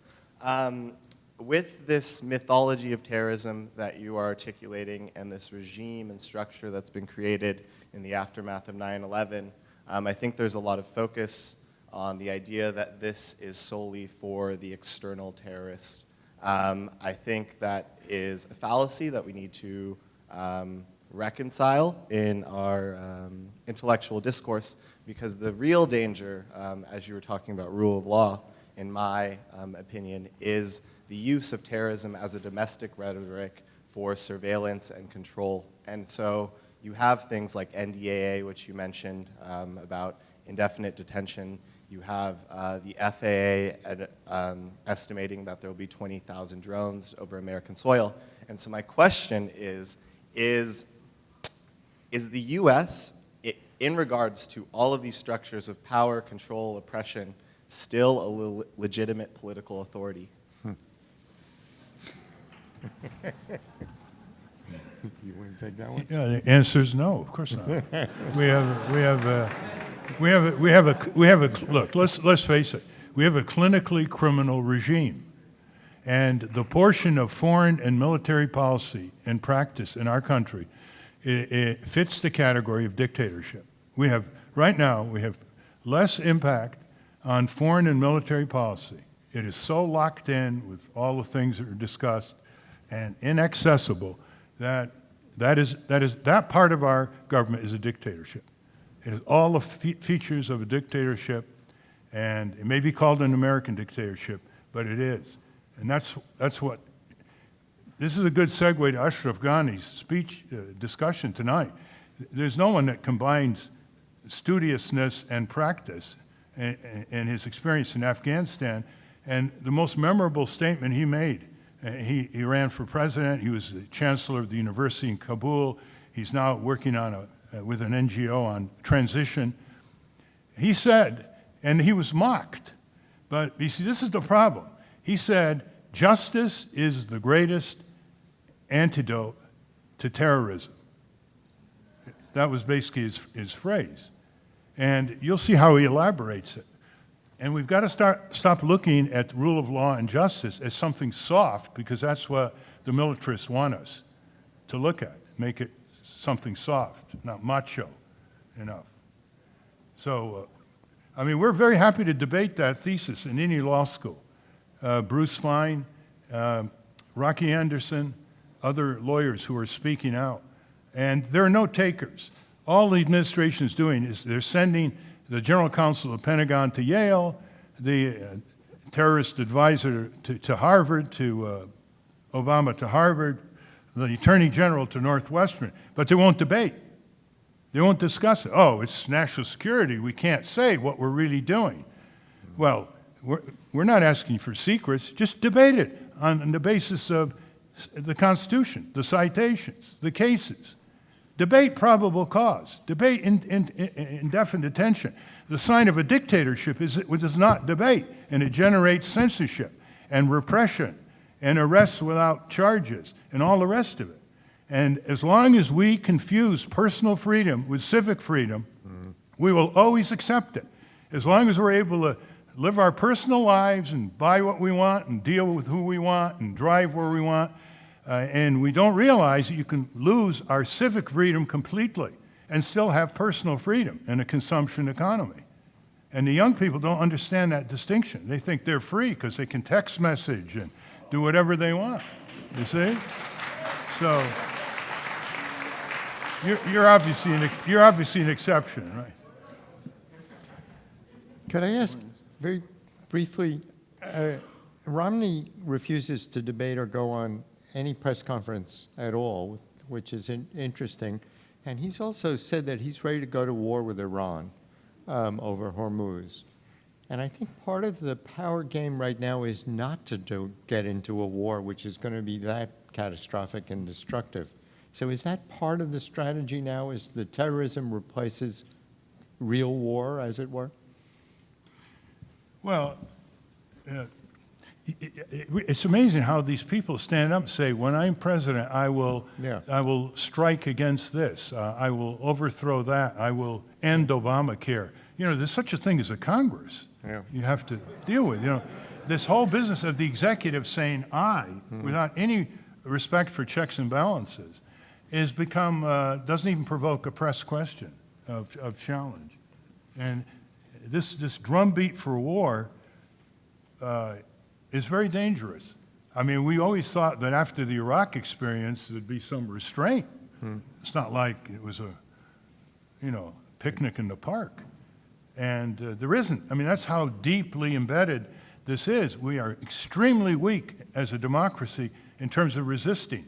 With this mythology of terrorism that you are articulating and this regime and structure that's been created in the aftermath of 9/11, I think there's a lot of focus on the idea that this is solely for the external terrorist. I think that is a fallacy that we need to reconcile in our intellectual discourse, because the real danger, as you were talking about rule of law, in my opinion, is the use of terrorism as a domestic rhetoric for surveillance and control. And so you have things like NDAA, which you mentioned, about indefinite detention. You have the FAA estimating that there will be 20,000 drones over American soil. And so my question is the U.S., in regards to all of these structures of power, control, oppression, still a legitimate political authority? You want to take that one? Yeah, the answer is no, of course not. Look, let's face it, we have a clinically criminal regime. And the portion of foreign and military policy and practice in our country, it fits the category of dictatorship. Right now, we have less impact on foreign and military policy. It is so locked in with all the things that are discussed and inaccessible that part of our government is a dictatorship. It has all the features of a dictatorship, and it may be called an American dictatorship, but it is. And that's what, this is a good segue to Ashraf Ghani's speech discussion tonight. There's no one that combines studiousness and practice and his experience in Afghanistan. And the most memorable statement he made, he ran for president, he was the chancellor of the university in Kabul, he's now working on with an NGO on transition. He said, and he was mocked, but you see, this is the problem. He said, justice is the greatest antidote to terrorism. That was basically his phrase. And you'll see how he elaborates it. And we've got to stop looking at the rule of law and justice as something soft, because that's what the militarists want us to look at, make it something soft, not macho enough. So, I mean, we're very happy to debate that thesis in any law school. Bruce Fine, Rocky Anderson, other lawyers who are speaking out. And there are no takers. All the administration is doing is they're sending the General Counsel of the Pentagon to Yale, the terrorist advisor to Harvard, to Obama to Harvard, the Attorney General to Northwestern, but they won't debate. They won't discuss it. Oh, it's national security. We can't say what we're really doing. Well, we're not asking for secrets. Just debate it on the basis of the Constitution, the citations, the cases. Debate probable cause. Debate indefinite detention. The sign of a dictatorship is it does not debate, and it generates censorship and repression and arrests without charges and all the rest of it. And as long as we confuse personal freedom with civic freedom, we will always accept it. As long as we're able to live our personal lives and buy what we want and deal with who we want and drive where we want, and we don't realize that you can lose our civic freedom completely and still have personal freedom in a consumption economy. And the young people don't understand that distinction. They think they're free because they can text message and do whatever they want, you see? So you're obviously an exception, right? Could I ask very briefly, Romney refuses to debate or go on any press conference at all, which is interesting. And he's also said that he's ready to go to war with Iran over Hormuz. And I think part of the power game right now is not to get into a war which is going to be that catastrophic and destructive. So is that part of the strategy now, is the terrorism replaces real war, as it were? Well, it's amazing how these people stand up and say, when I'm president, I will strike against this. I will overthrow that. I will end Obamacare. You know, there's such a thing as a Congress. Yeah. You have to deal with. You know, this whole business of the executive saying "I" without any respect for checks and balances is become doesn't even provoke a press question of challenge. And this drumbeat for war is very dangerous. I mean, we always thought that after the Iraq experience there'd be some restraint. It's not like it was a, you know, picnic in the park. And there isn't. I mean, that's how deeply embedded this is. We are extremely weak as a democracy in terms of resisting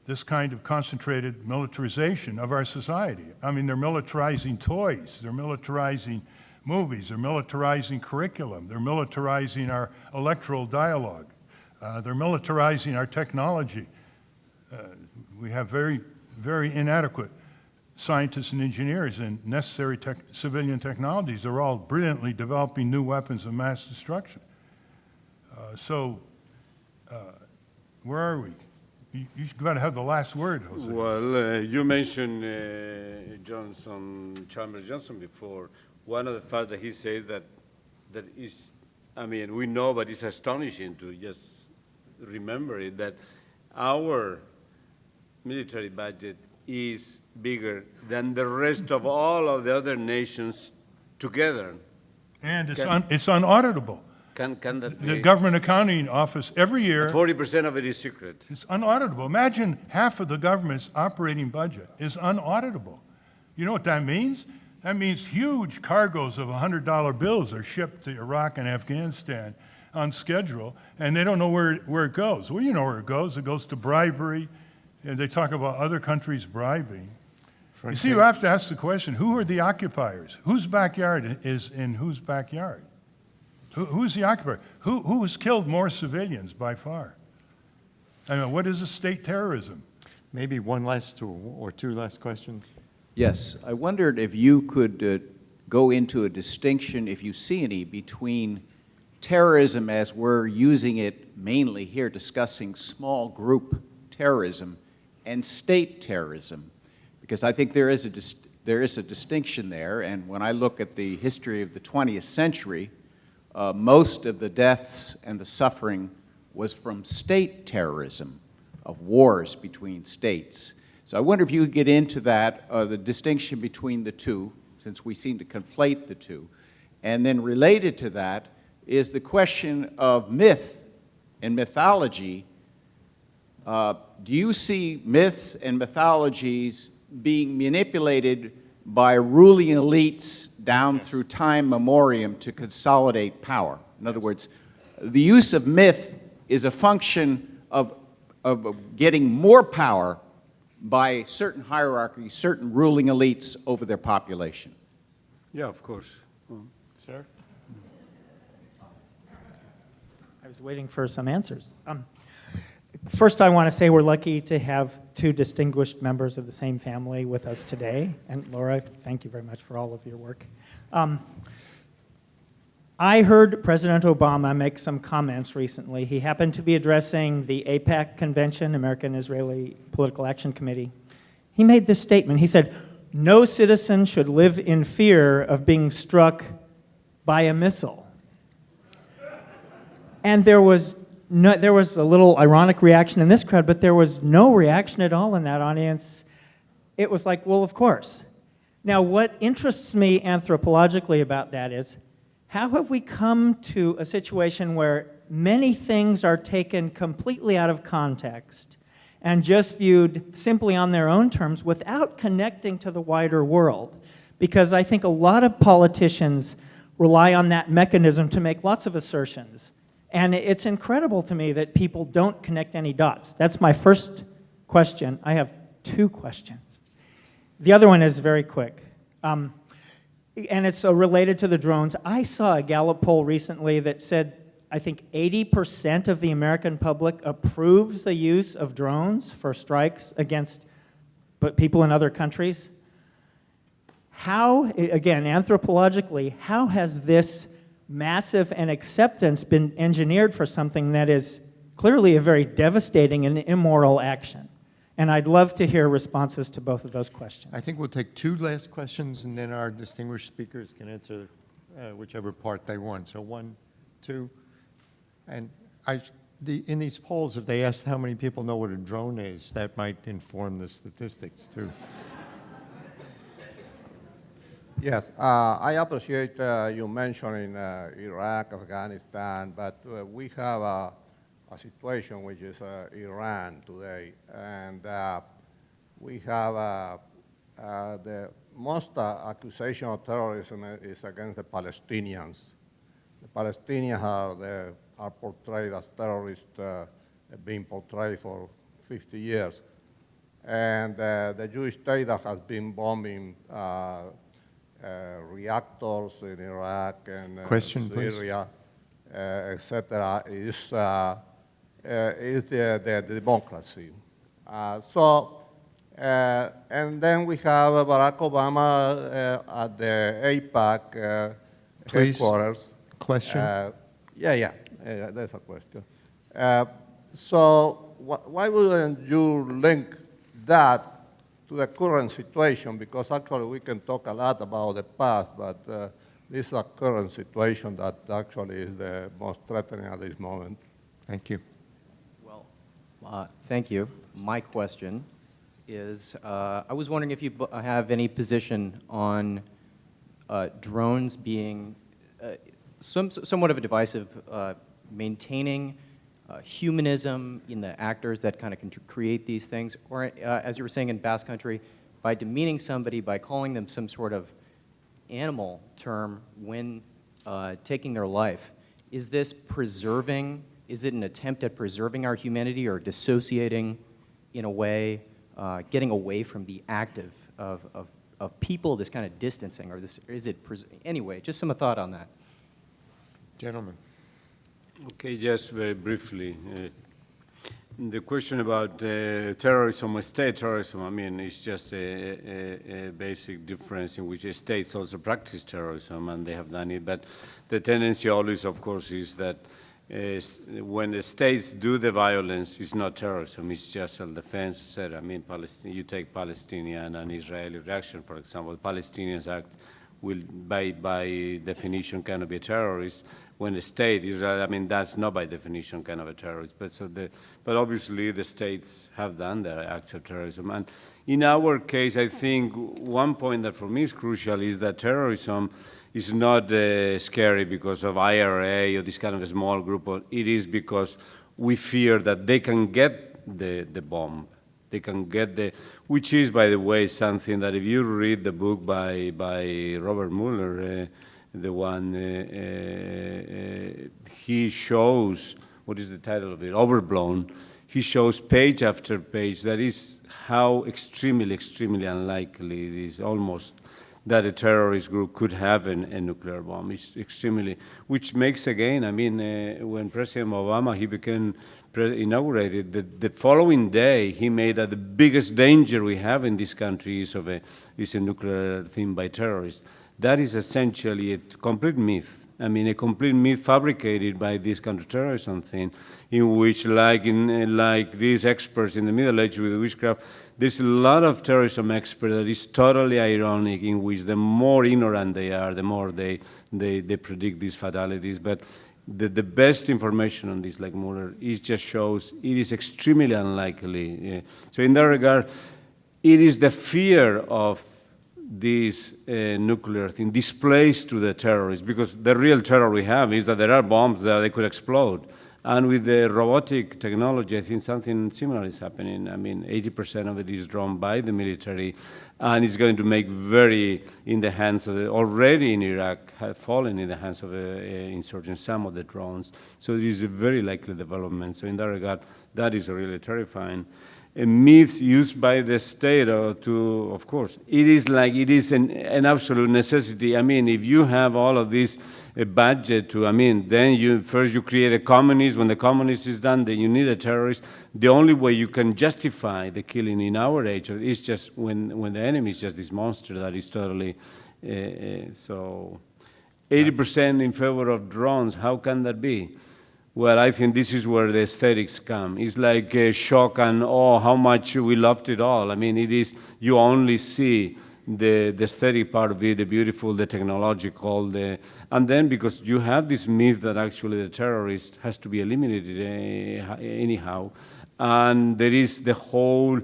this kind of concentrated militarization of our society. I mean, they're militarizing toys, they're militarizing movies, they're militarizing curriculum, they're militarizing our electoral dialogue, they're militarizing our technology. We have very, very inadequate scientists and engineers and necessary civilian technologies. They're all brilliantly developing new weapons of mass destruction. Where are we? You've got to have the last word, Jose. Well, you mentioned Chalmers Johnson before. One of the facts that he says that is, I mean, we know, but it's astonishing to just remember it, that our military budget is bigger than the rest of all of the other nations together. And it's unauditable. Can that be? The Government Accounting Office, every year, 40% of it is secret. it's unauditable. Imagine half of the government's operating budget is unauditable. You know what that means? That means huge cargoes of $100 bills are shipped to Iraq and Afghanistan on schedule, and they don't know where it goes. Well, you know where it goes. It goes to bribery, and they talk about other countries bribing. You see, you have to ask the question, who are the occupiers? Whose backyard is in whose backyard? Who's the occupier? Who has killed more civilians by far? I mean, what is state terrorism? Maybe one last or two last questions. Yes, I wondered if you could go into a distinction, if you see any, between terrorism as we're using it mainly here, discussing small group terrorism, and state terrorism, because I think there is a distinction there. And when I look at the history of the 20th century, most of the deaths and the suffering was from state terrorism, of wars between states. So I wonder if you could get into that, the distinction between the two, since we seem to conflate the two. And then related to that is the question of myth and mythology. Do you see myths and mythologies being manipulated by ruling elites down through time memoriam to consolidate power? In other words, the use of myth is a function of getting more power by certain hierarchies, certain ruling elites over their population. Yeah, of course. Sir? I was waiting for some answers. First, I want to say we're lucky to have two distinguished members of the same family with us today. And Laura, thank you very much for all of your work. I heard President Obama make some comments recently. He happened to be addressing the AIPAC convention, American Israeli Political Action Committee. He made this statement. He said, "No citizen should live in fear of being struck by a missile." And there was a little ironic reaction in this crowd, but there was no reaction at all in that audience. It was like, well, of course. Now, what interests me anthropologically about that is how have we come to a situation where many things are taken completely out of context and just viewed simply on their own terms without connecting to the wider world? Because I think a lot of politicians rely on that mechanism to make lots of assertions. And it's incredible to me that people don't connect any dots. That's my first question. I have two questions. The other one is very quick. And it's related to the drones. I saw a Gallup poll recently that said, I think 80% of the American public approves the use of drones for strikes against people in other countries. How, again, anthropologically, how has this massive and acceptance been engineered for something that is clearly a very devastating and immoral action? And I'd love to hear responses to both of those questions. I think we'll take two last questions, and then our distinguished speakers can answer whichever part they want. So 1, 2, and in these polls, if they asked how many people know what a drone is, that might inform the statistics too. Yes, I appreciate you mentioning Iraq, Afghanistan, but we have a situation which is Iran today, and we have the most accusation of terrorism is against the Palestinians. The Palestinians are portrayed as terrorists, being portrayed for 50 years. And the Jewish state that has been bombing reactors in Iraq and Syria, etc., is the democracy. And then we have Barack Obama at the AIPAC headquarters. Question? There's a question. So why wouldn't you link that to the current situation? Because actually we can talk a lot about the past, but this is a current situation that actually is the most threatening at this moment. Thank you. Well, thank you. My question is, I was wondering if you have any position on drones being somewhat of a divisive, maintaining humanism in the actors that kind of can create these things, or as you were saying in Basque Country, by demeaning somebody, by calling them some sort of animal term when taking their life. Is this preserving, is it an attempt at preserving our humanity or dissociating in a way, getting away from the active of people, this kind of distancing, or this, is it, anyway, just some thought on that. Gentlemen. Okay, just very briefly. The question about terrorism or state terrorism, I mean, it's just a basic difference in which states also practice terrorism, and they have done it. But the tendency always, of course, is that when the states do the violence, it's not terrorism, it's just self-defense, etc. I mean, you take Palestinian and Israeli reaction, for example. The Palestinians act will, by definition, kind of be a terrorist. When the state, Israel, I mean, that's not by definition kind of a terrorist. But obviously the states have done their acts of terrorism. And in our case, I think one point that for me is crucial is that terrorism is not scary because of IRA or this kind of a small group. It is because we fear that they can get the bomb. They can get which is, by the way, something that if you read the book by Robert Mueller, the one he shows, what is the title of it? Overblown. He shows page after page that is how extremely, extremely unlikely it is, almost that a terrorist group could have a nuclear bomb. It's extremely, which makes again, I mean, when President Obama, he became inaugurated, the following day he made that the biggest danger we have in this country is a nuclear thing by terrorists. That is essentially a complete myth. I mean, a complete myth fabricated by this counterterrorism thing, in which, like these experts in the Middle Ages with witchcraft, there's a lot of terrorism experts that is totally ironic, in which the more ignorant they are, the more they predict these fatalities. But the best information on this, like Mueller, it just shows it is extremely unlikely. So in that regard, it is the fear of this nuclear thing displays to the terrorists, because the real terror we have is that there are bombs that they could explode. And with the robotic technology, I think something similar is happening. I mean, 80% of it is drawn by the military, and it's going to make very in the hands of already in Iraq, have fallen in the hands of insurgents, some of the drones. So it is a very likely development. So in that regard, that is really terrifying. Myths used by the state of course, it is like, it is an absolute necessity. I mean, if you have all of this budget to, then first you create a communist. When the communist is done, then you need a terrorist. The only way you can justify the killing in our age is just when the enemy is just this monster that is totally, so 80% in favor of drones, how can that be? Well, I think this is where the aesthetics come. It's like shock and awe, how much we loved it all. I mean, it is, you only see the aesthetic part of it, the beautiful, the technological, and then because you have this myth that actually the terrorist has to be eliminated anyhow, and there is the whole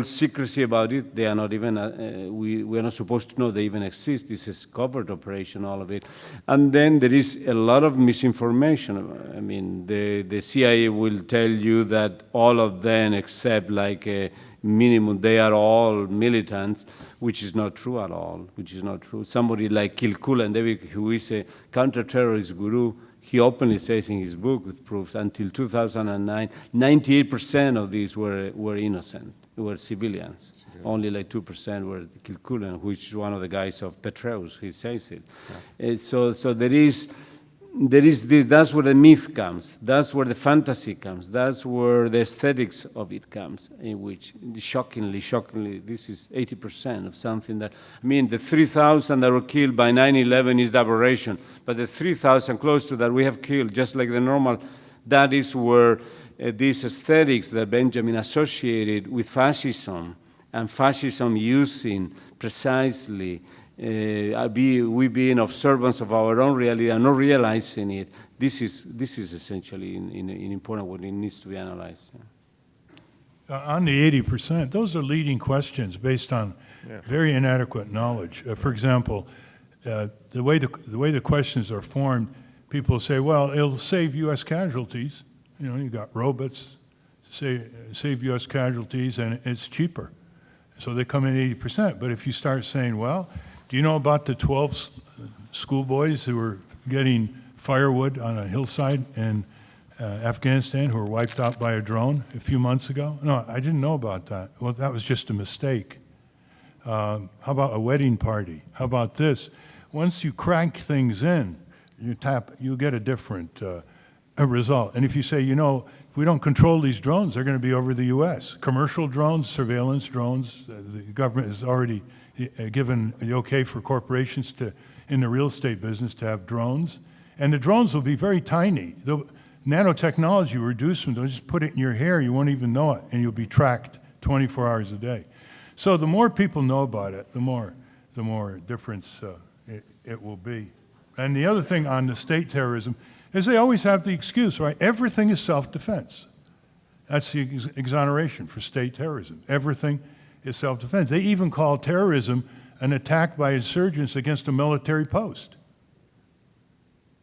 secrecy about it. They are not even, we are not supposed to know they even exist. This is covert operation, all of it. And then there is a lot of misinformation. I mean, the CIA will tell you that all of them, except like a minimum, they are all militants, which is not true at all, which is not true. Somebody like Kilcullen David, who is a counter-terrorist guru, he openly says in his book with proofs, until 2009, 98% of these were innocent, were civilians. Only like 2% were Kilcullen, which is one of the guys of Petraeus, he says it. Yeah. So there is this, that's where the myth comes, that's where the fantasy comes, that's where the aesthetics of it comes, in which shockingly, this is 80% of something that, I mean, the 3,000 that were killed by 9/11 is the aberration, but the 3,000 close to that we have killed, just like the normal, that is where these aesthetics that Benjamin associated with fascism, and fascism using precisely we being observants of our own reality and not realizing it. This is essentially an important one. It needs to be analyzed. Yeah. On the 80%, those are leading questions based on very inadequate knowledge. For example, the way the questions are formed, people say, well, it'll save U.S. casualties. You know, you got robots, save U.S. casualties, and it's cheaper. So they come in 80%. But if you start saying, well, do you know about the 12 schoolboys who were getting firewood on a hillside in Afghanistan who were wiped out by a drone a few months ago? No, I didn't know about that. Well, that was just a mistake. How about a wedding party? How about this? Once you crank things in, you get a different result. And if you say, you know, if we don't control these drones, they're going to be over the U.S. Commercial drones, surveillance drones, the government has already given the okay for corporations in the real estate business to have drones. And the drones will be very tiny. The nanotechnology will reduce them. They'll just put it in your hair, you won't even know it, and you'll be tracked 24 hours a day. So the more people know about it, the more difference it will be. And the other thing on the state terrorism is they always have the excuse, right? Everything is self-defense. That's the exoneration for state terrorism. Everything is self-defense. They even call terrorism an attack by insurgents against a military post.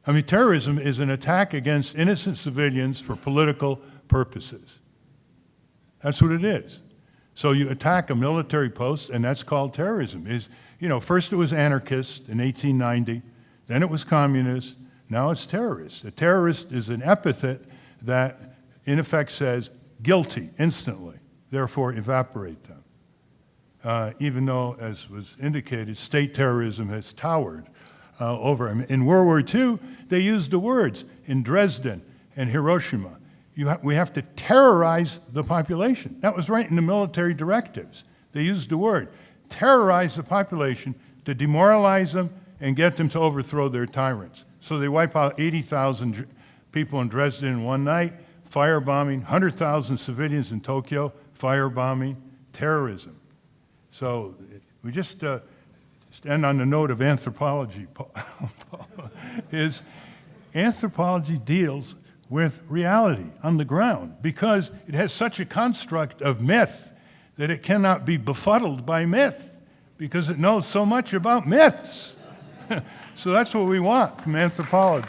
I mean, terrorism is an attack against innocent civilians for political purposes. That's what it is. So you attack a military post, and that's called terrorism. You know, first it was anarchist in 1890, then it was communist, now it's terrorist. A terrorist is an epithet that, in effect, says guilty instantly, therefore evaporate them. Even though, as was indicated, state terrorism has towered over them. In World War II, they used the words in Dresden and Hiroshima. We have to terrorize the population. That was right in the military directives. They used the word, terrorize the population to demoralize them and get them to overthrow their tyrants. So they wipe out 80,000 people in Dresden in one night, firebombing, 100,000 civilians in Tokyo, firebombing, terrorism. So we just end on the note of anthropology. Is anthropology deals with reality on the ground because it has such a construct of myth that it cannot be befuddled by myth. because it knows so much about myths. So that's what we want from anthropology.